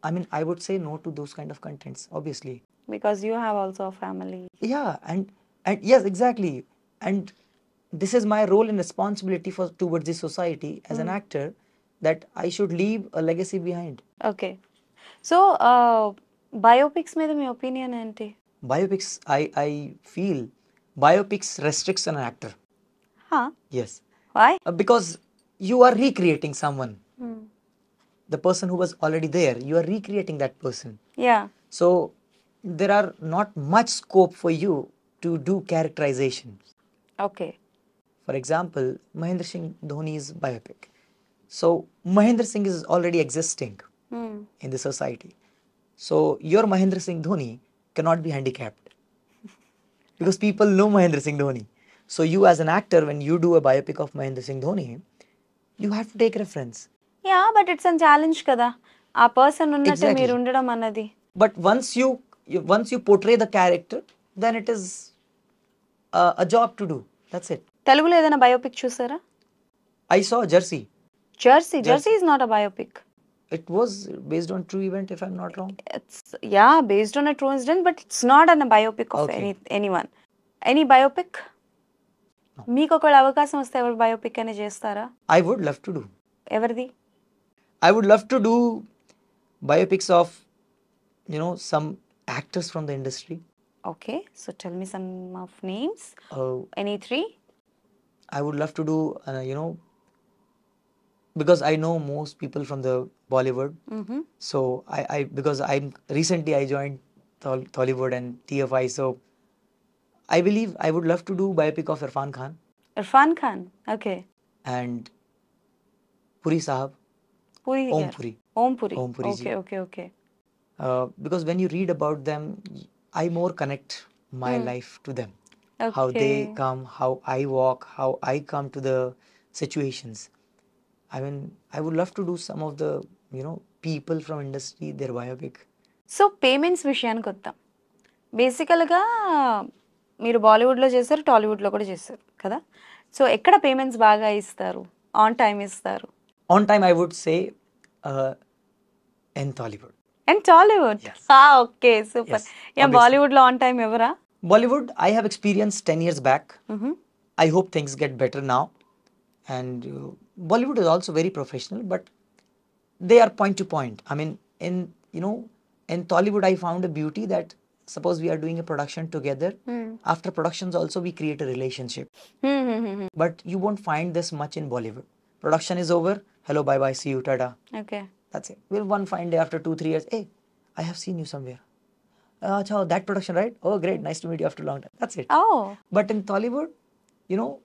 [SPEAKER 2] I mean, I would say no to those kind of contents, obviously.
[SPEAKER 1] Because you have also a family.
[SPEAKER 2] Yeah, and yes, exactly. And this is my role and responsibility towards the society as an actor, that I should leave a legacy behind.
[SPEAKER 1] Okay. So biopics మీద మీ opinion ఏంటి?
[SPEAKER 2] Biopics, I feel biopics restricts an actor. Yes.
[SPEAKER 1] Why?
[SPEAKER 2] Because you are recreating someone. The person who was already there, you are recreating that person.
[SPEAKER 1] Yeah.
[SPEAKER 2] So there are not much scope for you to do characterization.
[SPEAKER 1] Okay.
[SPEAKER 2] For example, Mahendra Singh Dhoni's biopic. So Mahendra Singh is already existing in the society. So your Mahendra Singh Dhoni cannot be handicapped because people know Mahendra Singh Dhoni. So you as an actor, when you do a biopic of Mahendra Singh Dhoni, you have to take reference.
[SPEAKER 1] Yeah, but it's an challenge కదా ఆ person ఉన్నట్టు
[SPEAKER 2] Exactly.
[SPEAKER 1] మీరు ఉండడం అన్నది.
[SPEAKER 2] But once you portray the character, then it is a job to do. That's it.
[SPEAKER 1] తెలుగులో ఏదైనా biopic చూసారా?
[SPEAKER 2] I saw Jersey.
[SPEAKER 1] Jersey is not a biopic.
[SPEAKER 2] It was based on true event, if I'm not wrong.
[SPEAKER 1] It's based on a true incident, but it's not a biopic of
[SPEAKER 2] Okay.
[SPEAKER 1] anyone. Any biopic? మీకు ఒకవేళ అవకాశం వస్తే ఎవరు biopic అని చేస్తారా?
[SPEAKER 2] I would love to do.
[SPEAKER 1] ఎవరిది?
[SPEAKER 2] I would love to do biopics of, some actors from the industry.
[SPEAKER 1] Okay, so tell me some of names.
[SPEAKER 2] Uh,
[SPEAKER 1] Any three?
[SPEAKER 2] I would love to do, because I know most people from the Bollywood. So because recently I joined Tollywood and TFI, so I believe I would love to do biopic of Irfan Khan
[SPEAKER 1] Irfan Khan. Okay.
[SPEAKER 2] and Puri Sahab,
[SPEAKER 1] Puri.
[SPEAKER 2] Om
[SPEAKER 1] garu.
[SPEAKER 2] Puri.
[SPEAKER 1] Om Puri.
[SPEAKER 2] Om Puri ji.
[SPEAKER 1] Okay.
[SPEAKER 2] Because when you read about them, I more connect my life to them. How they
[SPEAKER 1] Okay.
[SPEAKER 2] come, how I walk, how I come to the situations. I mean, I would love to do some of the, people from industry, their biopic.
[SPEAKER 1] So payments విషయానికి వద్దాం. బేసికల్గా మీరు బాలీవుడ్లో చేశారు, టాలీవుడ్లో కూడా చేశారు కదా. సో ఎక్కడ పేమెంట్స్ బాగా ఇస్తారు, ఆన్ టైం ఇస్తారు?
[SPEAKER 2] On time, I would say in Tollywood.
[SPEAKER 1] And Tollywood.
[SPEAKER 2] Yes.
[SPEAKER 1] Okay, super.
[SPEAKER 2] Yes,
[SPEAKER 1] yeah,
[SPEAKER 2] obviously.
[SPEAKER 1] బాలీవుడ్లో ఆన్ టైం ఎవరా?
[SPEAKER 2] Bollywood, I have experienced 10 years back. I hope things get better now. And Bollywood is also very professional, but they are point to point. I mean, in Tollywood, I found a beauty that suppose we are doing a production together. After productions also, we create a relationship. But you won't find this much in Bollywood. Production is over. Hello, bye bye, see you, tada.
[SPEAKER 1] Okay.
[SPEAKER 2] That's it. Well, one fine day after 2-3 years, hey, I have seen you somewhere. Achha, that production, right? Oh, great. Nice to meet you after a long time. That's it.
[SPEAKER 1] Oh,
[SPEAKER 2] But in Tollywood, you know,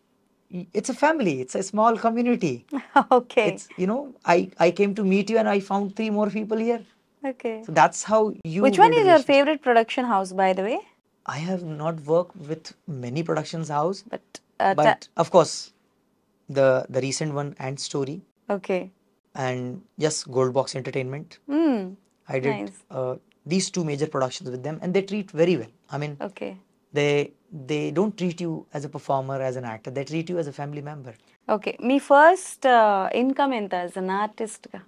[SPEAKER 2] it's a family. It's a small community.
[SPEAKER 1] okay.
[SPEAKER 2] It's, you know, I came to meet you and I found 3 more people here.
[SPEAKER 1] Okay.
[SPEAKER 2] So that's how you
[SPEAKER 1] Which one
[SPEAKER 2] build a
[SPEAKER 1] is your
[SPEAKER 2] relationship.
[SPEAKER 1] favorite production house, by the way?
[SPEAKER 2] I have not worked with many productions house,
[SPEAKER 1] But,
[SPEAKER 2] but of course, the recent one, Ant Story,
[SPEAKER 1] okay.
[SPEAKER 2] and yes, Gold Box Entertainment.
[SPEAKER 1] Hmm.
[SPEAKER 2] I did
[SPEAKER 1] Nice.
[SPEAKER 2] these 2 major productions with them, and they treat very well. I mean,
[SPEAKER 1] Okay.
[SPEAKER 2] they don't treat you as a performer, as an actor. They treat you as a family member,
[SPEAKER 1] Okay. మీ first income ఎంత as an ఆర్టిస్ట్గా?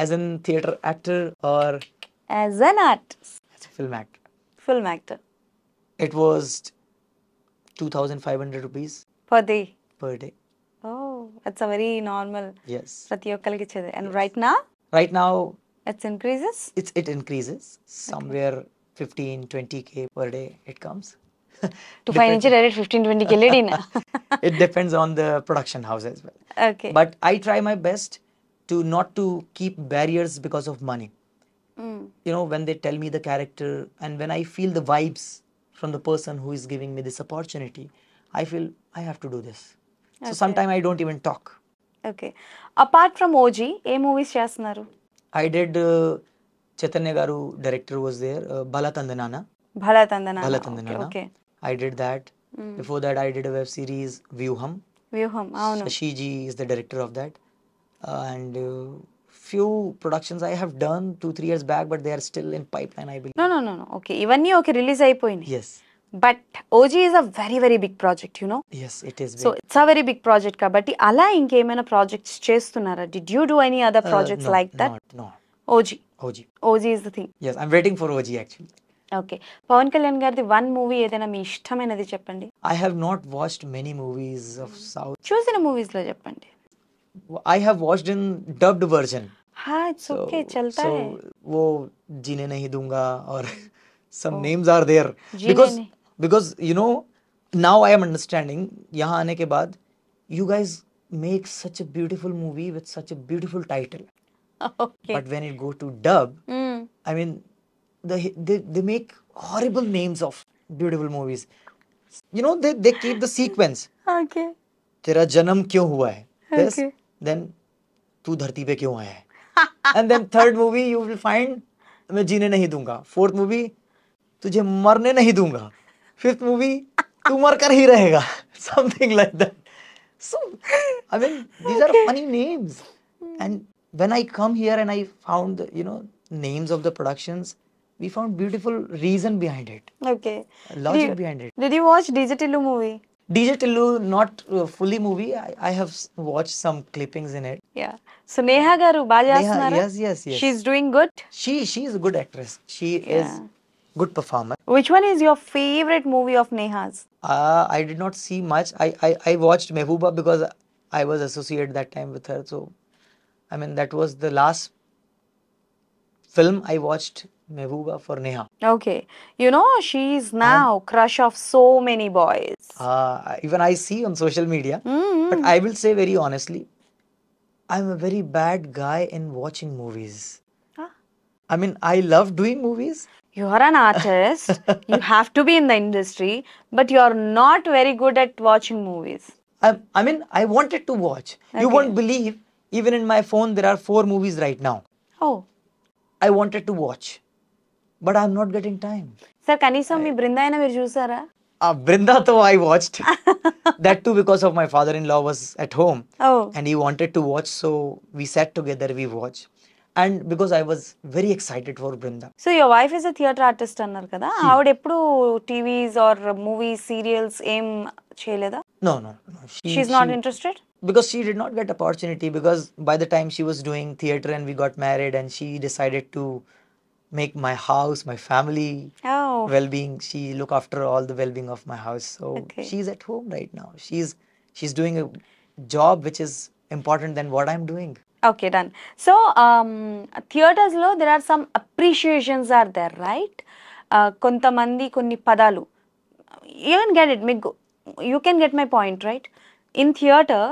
[SPEAKER 2] as an theater actor or
[SPEAKER 1] as an artist,
[SPEAKER 2] as a film actor.
[SPEAKER 1] Film actor,
[SPEAKER 2] It was 2,500 rupees
[SPEAKER 1] per day.
[SPEAKER 2] per day.
[SPEAKER 1] Oh, it's a very normal,
[SPEAKER 2] Yes.
[SPEAKER 1] ప్రతి ఒక్కరికి ఇచ్చేది. And right నా
[SPEAKER 2] Right now,
[SPEAKER 1] it's increases.
[SPEAKER 2] it increases somewhere 15-20K per day. It comes.
[SPEAKER 1] 2-5 నుంచి direct 15-20కి వెళ్ళిడినా.
[SPEAKER 2] It depends on the production house as well.
[SPEAKER 1] Okay.
[SPEAKER 2] But I try my best to not to keep barriers because of money. You know, when they tell me the character and when I feel the vibes from the person who is giving me this opportunity, I feel I have to do this. So sometimes I don't even talk.
[SPEAKER 1] Okay. Apart from OG A movies చేస్తున్నారు?
[SPEAKER 2] I did Chaitanya Garu director was there, Bala Tandanana.
[SPEAKER 1] భలా తందన.
[SPEAKER 2] Bala Tandanana.
[SPEAKER 1] Okay.
[SPEAKER 2] I did that. Before that, I did a web series, Vyuham.
[SPEAKER 1] వ్యూహం. అవును.
[SPEAKER 2] Shashi ji is the director of that. And few productions I have done 2-3 years back, but they are still in pipeline, I believe.
[SPEAKER 1] No no no no. Okay, ఇవన్నీ okay release అయిపోయినాయి.
[SPEAKER 2] Yes,
[SPEAKER 1] but OG is a very very big project, you know.
[SPEAKER 2] yes, it is.
[SPEAKER 1] So it's a very big project కాబట్టి అలా ఇంకేమైనా projects చేస్తున్నారా? Did you do any other projects
[SPEAKER 2] No,
[SPEAKER 1] like that?
[SPEAKER 2] no.
[SPEAKER 1] OG.
[SPEAKER 2] OG.
[SPEAKER 1] OG is the thing.
[SPEAKER 2] Yes, I'm waiting for OG actually.
[SPEAKER 1] Okay. Pawan Kalyan గారిది one movie ఏదైనా మీ ఇష్టమైనది చెప్పండి.
[SPEAKER 2] I have not watched many movies of South.
[SPEAKER 1] చూసిన movies లో చెప్పండి.
[SPEAKER 2] I have watched in dubbed version.
[SPEAKER 1] హా, it's okay, చల్తా high.
[SPEAKER 2] वो जीने नहीं दूंगा और some names are there
[SPEAKER 1] जीने नहीं.
[SPEAKER 2] because you know now I am understanding यहाँ आने के बाद you guys make such a beautiful movie with such a beautiful title,
[SPEAKER 1] okay.
[SPEAKER 2] but when it go to dub, I mean they make horrible names of beautiful movies. You know they keep the sequence.
[SPEAKER 1] Okay.
[SPEAKER 2] तेरा जन्म क्यों हुआ है? This,
[SPEAKER 1] Okay.
[SPEAKER 2] then तू धरती पे क्यों आया है? And then third movie you will find मैं जीने नहीं दूंगा. Fourth movie तुझे मरने नहीं दूंगा. Fifth movie तू मर कर ही रहेगा. Something like that. So I mean these are funny names. And when I come here and I found the, you know, names of the productions, we found beautiful reason behind it,
[SPEAKER 1] okay.
[SPEAKER 2] logic behind it.
[SPEAKER 1] Did you watch digital movie?
[SPEAKER 2] DJ Tillu, not fully movie. I have watched some clippings in it.
[SPEAKER 1] Yeah. So Neha గారు బాగా
[SPEAKER 2] Neha,
[SPEAKER 1] చేస్తున్నారా?
[SPEAKER 2] yes.
[SPEAKER 1] She is doing good.
[SPEAKER 2] She is a good actress. She is good performer.
[SPEAKER 1] Which one is your favourite movie of Neha's?
[SPEAKER 2] I did not see much. I watched Mehbooba because I was associated that time with her. So, I mean, that was the last film I watched, Mehbooba, for Neha.
[SPEAKER 1] Okay. You know, she's now crush of so many boys.
[SPEAKER 2] Even I see on social media. But I will say very honestly, I'm a very bad guy in watching movies.
[SPEAKER 1] Ah.
[SPEAKER 2] I mean, I love doing movies.
[SPEAKER 1] You are an artist. You have to be in the industry, but you are not very good at watching movies.
[SPEAKER 2] I mean, I wanted to watch. You
[SPEAKER 1] Okay.
[SPEAKER 2] won't believe, even in my phone, there are 4 movies right now.
[SPEAKER 1] Oh.
[SPEAKER 2] I wanted to watch, but I'm not getting time.
[SPEAKER 1] Sir కనీసం మీ బృంద అయినా మీరు చూసారా?
[SPEAKER 2] Brinda though I watched. That too because of my father-in-law was at home
[SPEAKER 1] Oh.
[SPEAKER 2] and he wanted to watch, so we sat together, we watched. And because I was very excited for Brinda.
[SPEAKER 1] So your wife is a theatre artist అన్నారు కదా, ఆవిడ ఎప్పుడు TVs are movies serials ఏం చేయలేదా?
[SPEAKER 2] No.
[SPEAKER 1] She not interested?
[SPEAKER 2] Because she did not get opportunity, because by the time she was doing theater and we got married and she decided to make my house, my family
[SPEAKER 1] Oh.
[SPEAKER 2] well-being, she look after all the well-being of my house. So
[SPEAKER 1] Okay.
[SPEAKER 2] she's at home right now. She's doing a job which is important than what I'm doing.
[SPEAKER 1] Okay, done. So థియేటర్స్లో there are some appreciations are there, right? కొంతమంది కొన్ని పదాలు you can get it, మీకు you can get my point, right? In theatre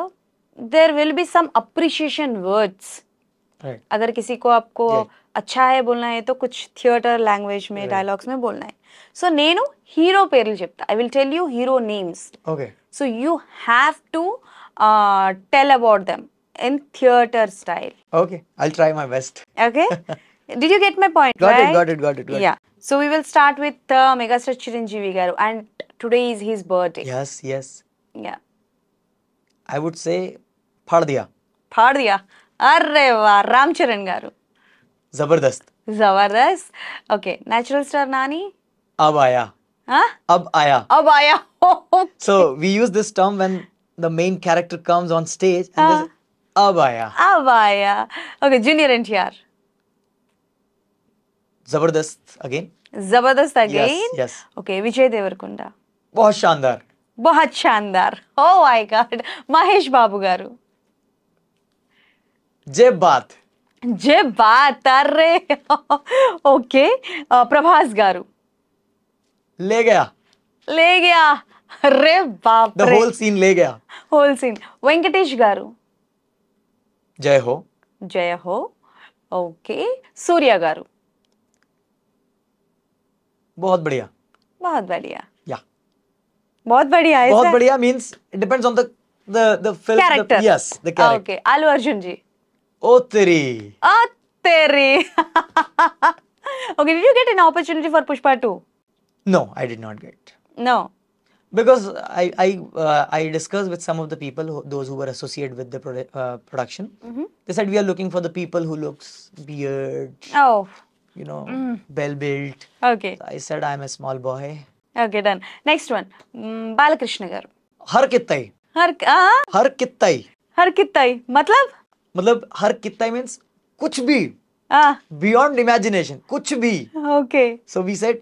[SPEAKER 1] there will be some appreciation words
[SPEAKER 2] Right.
[SPEAKER 1] अगर किसी को आपको
[SPEAKER 2] Yeah.
[SPEAKER 1] अच्छा है बोलना है तो कुछ థియేటర్ లాంగ్వేజ్ में
[SPEAKER 2] Right.
[SPEAKER 1] డైలాగ్స్ में बोलना है. సో నేను హీరో పేర్లు చెప్తా. I will tell you hero names.
[SPEAKER 2] Okay.
[SPEAKER 1] So you have to tell about them in theater style.
[SPEAKER 2] Okay. I'll try my best.
[SPEAKER 1] Okay? Did you get my point?
[SPEAKER 2] Got
[SPEAKER 1] right?
[SPEAKER 2] it. Got it. Got it. Got it.
[SPEAKER 1] Yeah. So we will start with Megastar Chiranjeevi garu, and today is his birthday.
[SPEAKER 2] Yes. Yes.
[SPEAKER 1] Yeah.
[SPEAKER 2] I would say फाड़ दिया.
[SPEAKER 1] फाड़ दिया. अरे वाह, राम चरण गारू.
[SPEAKER 2] जबरदस्त.
[SPEAKER 1] जबरदस्त. Okay. Natural star Nani.
[SPEAKER 2] अब आया.
[SPEAKER 1] Huh?
[SPEAKER 2] अब आया.
[SPEAKER 1] अब आया.
[SPEAKER 2] So we use this term when the main character comes on stage and there's अब आया.
[SPEAKER 1] अब आया. Okay. Junior NTR.
[SPEAKER 2] जबरदस्त again.
[SPEAKER 1] जबरदस्त again.
[SPEAKER 2] Yes. Yes.
[SPEAKER 1] Okay. Vijay Deverakonda.
[SPEAKER 2] बहुत शानदार.
[SPEAKER 1] बहुत शानदार. Oh my God. महेश बाबू गारू.
[SPEAKER 2] जे बात.
[SPEAKER 1] जे बात. अरे. Okay. प्रभास गारू.
[SPEAKER 2] ले गया.
[SPEAKER 1] ले गया. अरे बाप
[SPEAKER 2] The
[SPEAKER 1] रे.
[SPEAKER 2] whole scene ले गया.
[SPEAKER 1] Whole scene. వెంకటేష్ గారు.
[SPEAKER 2] जय हो.
[SPEAKER 1] జయ హో. ఓకే. సూర్య గారు.
[SPEAKER 2] बहुत बढ़िया.
[SPEAKER 1] बहुत बढ़िया.
[SPEAKER 2] Yeah.
[SPEAKER 1] बहुत बढ़िया.
[SPEAKER 2] बहुत बढ़िया means it depends on the film.
[SPEAKER 1] Character.
[SPEAKER 2] Yes, the character.
[SPEAKER 1] Okay. आलू अर्जुन जी.
[SPEAKER 2] ओ तेरी.
[SPEAKER 1] आ तेरी. Okay, did you get an opportunity for Pushpa 2?
[SPEAKER 2] No, I did not get.
[SPEAKER 1] No.
[SPEAKER 2] Because I discussed with some of the people, those who were associated with the production. They said we are looking for the people who looks weird,
[SPEAKER 1] Oh.
[SPEAKER 2] you know, well built.
[SPEAKER 1] Okay.
[SPEAKER 2] I said I'm a small boy.
[SPEAKER 1] Okay, done. Next one. Balakrishna గారు.
[SPEAKER 2] हर कित्ताई.
[SPEAKER 1] हर
[SPEAKER 2] हर कित्ताई.
[SPEAKER 1] हर कित्ताई
[SPEAKER 2] मतलब हर कित्ताई means कुछ भी. Beyond imagination. कुछ भी.
[SPEAKER 1] Okay.
[SPEAKER 2] So we said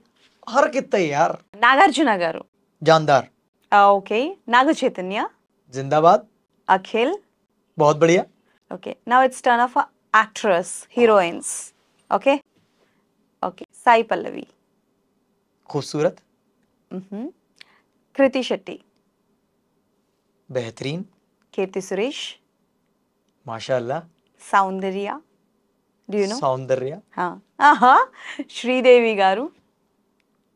[SPEAKER 2] हर कित्ताई यार.
[SPEAKER 1] నాగార్జున గారు.
[SPEAKER 2] जानदार.
[SPEAKER 1] Okay. Naga Chaitanya.
[SPEAKER 2] जिंदाबाद.
[SPEAKER 1] అఖిల్.
[SPEAKER 2] बहुत बढ़िया.
[SPEAKER 1] Okay, now it's turn of actress, heroines. Okay? Okay. Sai Pallavi.
[SPEAKER 2] खूबसूरत.
[SPEAKER 1] Kriti Shetty.
[SPEAKER 2] बेहतरीन.
[SPEAKER 1] Kirti Suresh.
[SPEAKER 2] माशाल्लाह.
[SPEAKER 1] Soundarya. Do you know?
[SPEAKER 2] सौंदर्य.
[SPEAKER 1] हाँ. Aha. Sridevi Garu.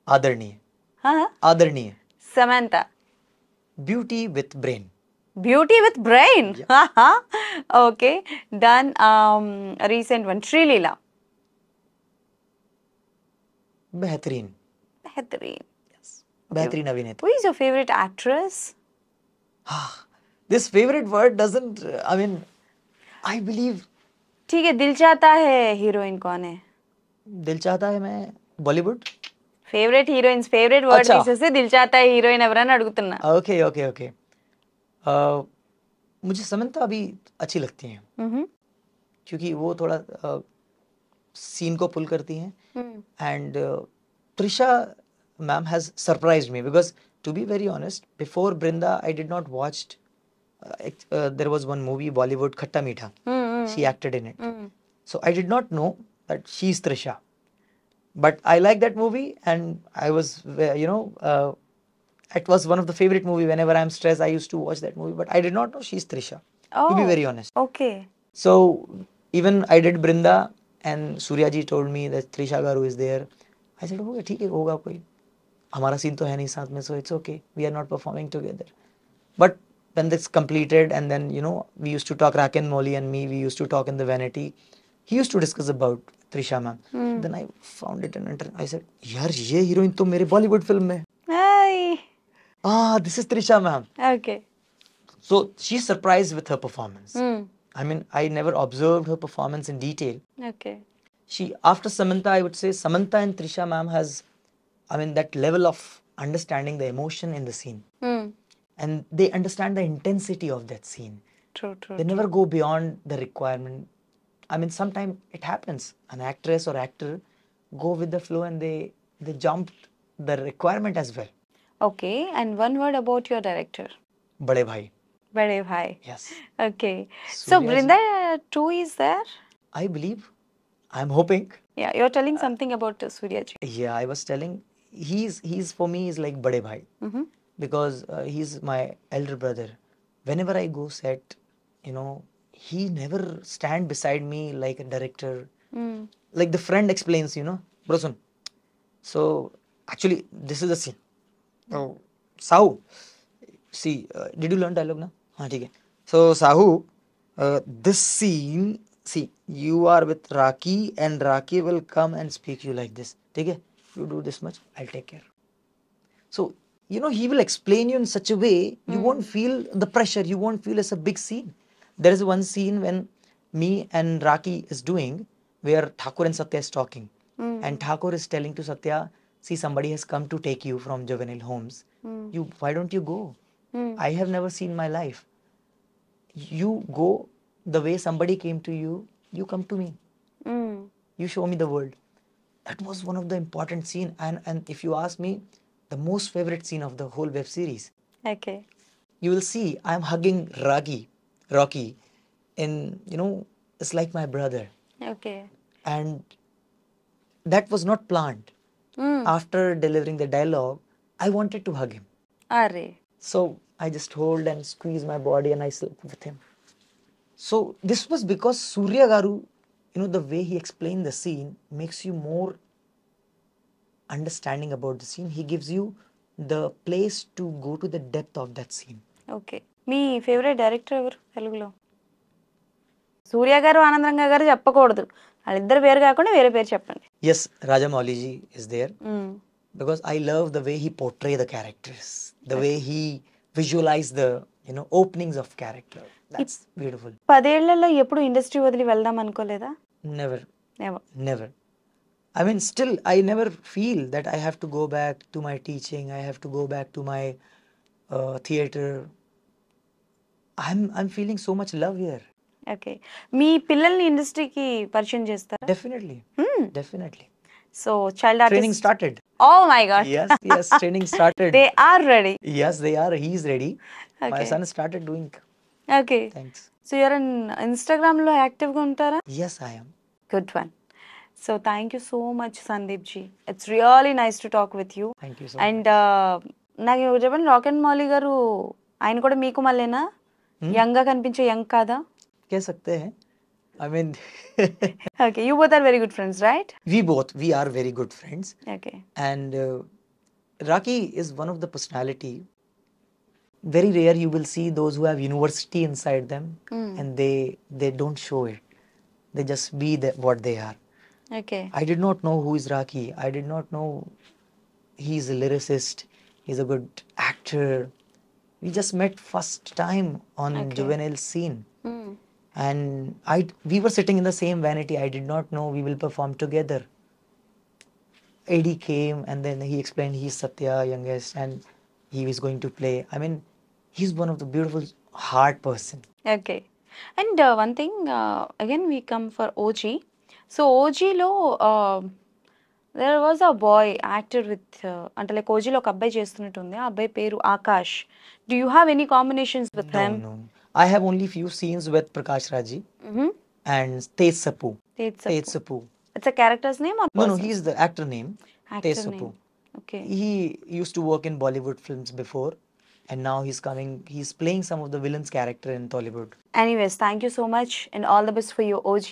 [SPEAKER 2] आदरणीय.
[SPEAKER 1] हाँ.
[SPEAKER 2] आदरणीय.
[SPEAKER 1] Samantha.
[SPEAKER 2] Beauty with brain.
[SPEAKER 1] Beauty with brain. Haha. Okay. Done. A recent one. Sri Leela.
[SPEAKER 2] बेहतरीन.
[SPEAKER 1] Behthareen.
[SPEAKER 2] बेहतरीन अभिनेता.
[SPEAKER 1] Who is your favorite actress?
[SPEAKER 2] This favorite word doesn't, I mean, I believe.
[SPEAKER 1] ठीक है. दिल चाहता है हीरोइन कौन है?
[SPEAKER 2] दिल चाहता है मैं Bollywood.
[SPEAKER 1] Favourite heroines favourite word
[SPEAKER 2] अच्छा.
[SPEAKER 1] తీసేసి దిల్ చాతా హీరోయిన్ ఎవరని అడుగుతున్నా.
[SPEAKER 2] Okay okay okay. मुझे समंता अभी अच्छी लगती हैं क्योंकि वो थोड़ा सीन को पुल करती हैं. And Trisha ma'am has surprised me because to be very honest before Brinda I did not watched. There was one movie Bollywood Khatta Meetha. She acted in it. So I did not know that she's Trisha. But I like that movie and I was, you know, it was one of the favorite movie. Whenever I'm stressed, I used to watch that movie. But I did not know she's Trisha, to be very honest.
[SPEAKER 1] Okay.
[SPEAKER 2] So even I did Brinda and Surya ji told me that Trisha Garu is there. I said, okay, ठीक है होगा कोई. हमारा scene तो है नहीं साथ में, so it's okay. We are not performing together. But when this completed and then, you know, we used to talk, Raken Moli and me, we used to talk in the vanity. He used to discuss about Trisha ma'am. Then I found it and I said, यार ये heroine तो मेरे Bollywood film में.
[SPEAKER 1] Hi.
[SPEAKER 2] This is Trisha ma'am.
[SPEAKER 1] Okay.
[SPEAKER 2] So she's surprised with her performance. I mean, I never observed her performance in detail.
[SPEAKER 1] Okay.
[SPEAKER 2] She, after Samantha, I would say Samantha and Trisha ma'am has, I mean, that level of understanding the emotion in the scene. And they understand the intensity of that scene.
[SPEAKER 1] True true.
[SPEAKER 2] They never go beyond the requirement. I mean, sometimes it happens. An actress or actor go with the flow and they jump the requirement as well.
[SPEAKER 1] Okay. And one word about your director.
[SPEAKER 2] बड़े भाई.
[SPEAKER 1] బడే భాయ్.
[SPEAKER 2] Yes.
[SPEAKER 1] Okay. So
[SPEAKER 2] Surya ji.
[SPEAKER 1] Brinda 2 is there.
[SPEAKER 2] I believe. I'm hoping.
[SPEAKER 1] Yeah you are telling something about సూర్యాజీ.
[SPEAKER 2] Yeah, I was telling. He's for me is like bade bhai. Because he's my elder brother. Whenever I go set, you know, he never stand beside me like a director.
[SPEAKER 1] Mm.
[SPEAKER 2] Like the friend explains, you know, bro, sun. So actually, this is the scene. Oh, Sahu, see, did you learn dialogue now? हाँ ठीक है. So Sahu, this scene, see, you are with Raki and Raki will come and speak you like this. ठीक है? You do this much, I'll take care. So, you know, he will explain you in such a way, you won't feel the pressure, you won't feel it's a big scene. There is one scene when me and Raki is doing where Thakur and Satya is talking. And Thakur is telling to Satya, see, somebody has come to take you from juvenile homes. Why don't you go? I have never seen my life. You go the way somebody came to you, you come to me.
[SPEAKER 1] Mm.
[SPEAKER 2] You show me the world. That was one of the important scene, and if you ask me, the most favorite scene of the whole web series.
[SPEAKER 1] Okay.
[SPEAKER 2] You will see I'm hugging Rocky in, you know, it's like my brother,
[SPEAKER 1] Okay.
[SPEAKER 2] and that was not planned.
[SPEAKER 1] Mm.
[SPEAKER 2] After delivering the dialogue, I wanted to hug him.
[SPEAKER 1] అరే.
[SPEAKER 2] So I just hold and squeeze my body and I slept with him. So this was because Surya Garu, you know, the way he explained the scene makes you more understanding about the scene. He gives you the place to go to the depth of that scene.
[SPEAKER 1] Okay. Me favourite director ఎవరు తెలుగులో? సూర్య గారు, ఆనందరంగ గారు చెప్పకూడదు. వాళ్ళిద్దరు పేరు కాకుండా వేరే పేరు చెప్పండి.
[SPEAKER 2] Yes, Rajamouli ji is there because I love the way he portray the characters, the way he visualize the, you know, openings of character. That's beautiful.
[SPEAKER 1] 10 ఏళ్లలో ఎప్పుడు ఇండస్ట్రీ వదిలి వెళ్దాం అనుకోలేదా?
[SPEAKER 2] Never,
[SPEAKER 1] Never.
[SPEAKER 2] never. I mean, still, I never feel that I have to go back to my teaching. I have to go back to my theater. I'm feeling so much love here.
[SPEAKER 1] Okay. మీ పిల్లల్ని ఇండస్ట్రీకి పరిచయం చేస్తారా?
[SPEAKER 2] Definitely, definitely.
[SPEAKER 1] So child
[SPEAKER 2] Training
[SPEAKER 1] artist.
[SPEAKER 2] started.
[SPEAKER 1] Oh my god.
[SPEAKER 2] Yes, yes, training started.
[SPEAKER 1] They are ready.
[SPEAKER 2] Yes, they are. He's ready. My
[SPEAKER 1] Okay.
[SPEAKER 2] son started doing.
[SPEAKER 1] Okay.
[SPEAKER 2] Thanks.
[SPEAKER 1] So you are ఇన్స్టాగ్రామ్లో యాక్టివ్గా ఉంటారా?
[SPEAKER 2] Yes, I am.
[SPEAKER 1] Good one. So thank you so much Sandeep ji. It's really nice to talk with you.
[SPEAKER 2] Thank you so
[SPEAKER 1] and నాకు చెప్పండి, rock and మాలీ గారు ఆయన కూడా మీకు మళ్ళీనా యంగ్గా కనిపించే యంగ్ కాదా?
[SPEAKER 2] कह सकते हैं. I mean,
[SPEAKER 1] okay. You both are very good friends, right?
[SPEAKER 2] we are very good friends.
[SPEAKER 1] Okay.
[SPEAKER 2] And Raki is one of the personality. Very rare you will see those who have university inside them, and they don't show it. They just be what they are.
[SPEAKER 1] Okay.
[SPEAKER 2] I did not know who is Raki. I did not know he's a lyricist. He's a good actor. We just met first time on juvenile scene. And we were sitting in the same vanity. I did not know we will perform together. AD came and then he explained he's Satya, youngest, and he is going to play. I mean, he's one of the beautiful heart person.
[SPEAKER 1] Okay. And one thing, again we come for OG. So ఓజీలో there was a boy actor with, అంటే like ఓజీలో ఒక అబ్బాయి చేస్తున్నట్టుంది. ఆ అబ్బాయి పేరు Akash. Do you have any combinations with him?
[SPEAKER 2] No. I have only few scenes with Prakash Raji and Tej Sapu. Tej Sapu.
[SPEAKER 1] It's a character's name or
[SPEAKER 2] No,
[SPEAKER 1] person?
[SPEAKER 2] he is the actor name. Tej
[SPEAKER 1] Actor
[SPEAKER 2] Sapu.
[SPEAKER 1] name. Okay.
[SPEAKER 2] He used to work in Bollywood films before, and now he's playing some of the villains character in Tollywood.
[SPEAKER 1] Anyways, thank you so much and all the best for your OG.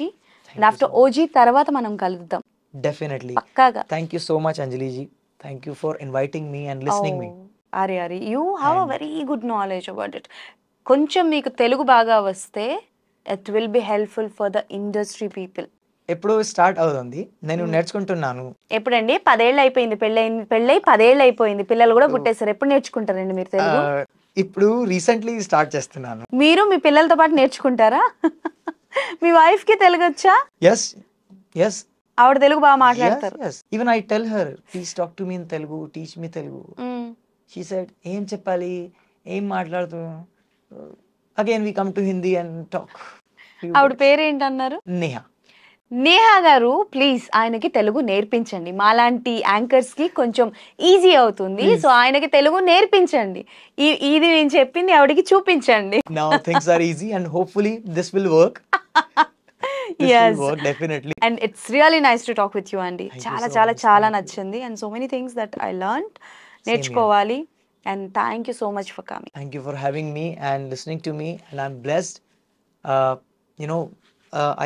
[SPEAKER 1] And after OG తర్వాత మనం కలుద్దాం
[SPEAKER 2] Definitely.
[SPEAKER 1] పక్కాగా.
[SPEAKER 2] Thank you so much, Anjali ji. Thank you for inviting me and listening me.
[SPEAKER 1] అరే అరే, you have a very good knowledge about it. కొంచెం మీకు తెలుగు బాగా వస్తే it will be helpful for the industry people.
[SPEAKER 2] ఎప్పుడు start అవుతుంది, నేను నేర్చుకుంటున్నాను.
[SPEAKER 1] ఎప్పుడండి? 10 ఏళ్ళు అయిపోయింది పెళ్ళై 10 ఏళ్ళు అయిపోయింది, పిల్లలు కూడా పుట్టేశారు. ఎప్పుడు నేర్చుకుంటారండి మీరు తెలుగు?
[SPEAKER 2] ఇప్పుడు రీసెంట్లీ స్టార్ట్ చేస్తున్నాను.
[SPEAKER 1] మీరు మీ పిల్లలతో పాటు నేర్చుకుంటారా? మీ వైఫ్ కి తెలుగు వచ్చా?
[SPEAKER 2] Yes, yes.
[SPEAKER 1] ఆవిడ తెలుగు బాగా మాట్లాడతారు.
[SPEAKER 2] Yes. Even I tell her, please talk to me in Telugu, teach me Telugu. She said, ఏం చెప్పాలి, ఏం మాట్లాడుతూ. Again we come to Hindi and talk.
[SPEAKER 1] ఆవిడ పేరు ఏంటన్నారు?
[SPEAKER 2] Neha.
[SPEAKER 1] నేహా గారు, ప్లీజ్ ఆయనకి తెలుగు నేర్పించండి. మాలాంటి యాంకర్స్ కి కొంచెం ఈజీ అవుతుంది. సో ఆయనకి తెలుగు నేర్పించండి. ఇది నేను చెప్పింది ఆవిడకి చూపించండి.
[SPEAKER 2] Now things are easy and hopefully this will work.
[SPEAKER 1] Yes.
[SPEAKER 2] Will work definitely.
[SPEAKER 1] And it's really nice to talk with you, Andy.
[SPEAKER 2] Thank you
[SPEAKER 1] చాలా
[SPEAKER 2] so
[SPEAKER 1] చాలా
[SPEAKER 2] much.
[SPEAKER 1] చాలా
[SPEAKER 2] Thank you.
[SPEAKER 1] నచ్చింది. And so many things that I learned. నేర్చుకోవాలి. And thank you so much for coming.
[SPEAKER 2] Thank you for having me and listening to me, and I'm blessed. you know,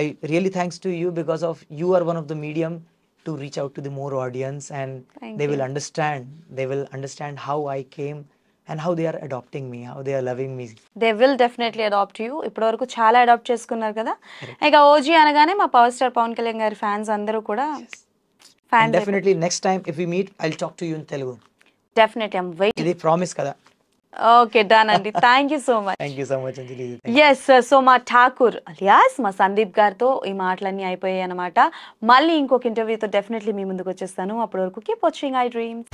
[SPEAKER 2] I really thanks to you, because of you are one of the medium to reach out to the more audience, and
[SPEAKER 1] Thank
[SPEAKER 2] they
[SPEAKER 1] you.
[SPEAKER 2] will understand how I came and how they are adopting me, how they are loving me.
[SPEAKER 1] They will definitely adopt you. ఇప్పటివరకు చాలా adapt చేసుకున్నారు కదా. ఇక OG అనగానే మా power star Pawan Kalyan గారి fans అందరూ కూడా
[SPEAKER 2] And
[SPEAKER 1] fans.
[SPEAKER 2] definitely next time if we meet, I'll talk to you in Telugu.
[SPEAKER 1] Definitely I'm waiting.
[SPEAKER 2] ఇది ప్రామిస్ కదా.
[SPEAKER 1] ఓకే డన్ అండి. Thank you so much.
[SPEAKER 2] Thank you so much Anjali.
[SPEAKER 1] Yes, so మా Thakur alias మా సందీప్ గారితో ఈ మాటలన్నీ అయిపోయాయి అనమాట. మళ్ళీ ఇంకొక ఇంటర్వ్యూతో డెఫినెట్లీ మీ ముందుకు వచ్చేస్తాను. అప్పటి వరకు కీప్ వాచింగ్ ఐ డ్రీమ్స్.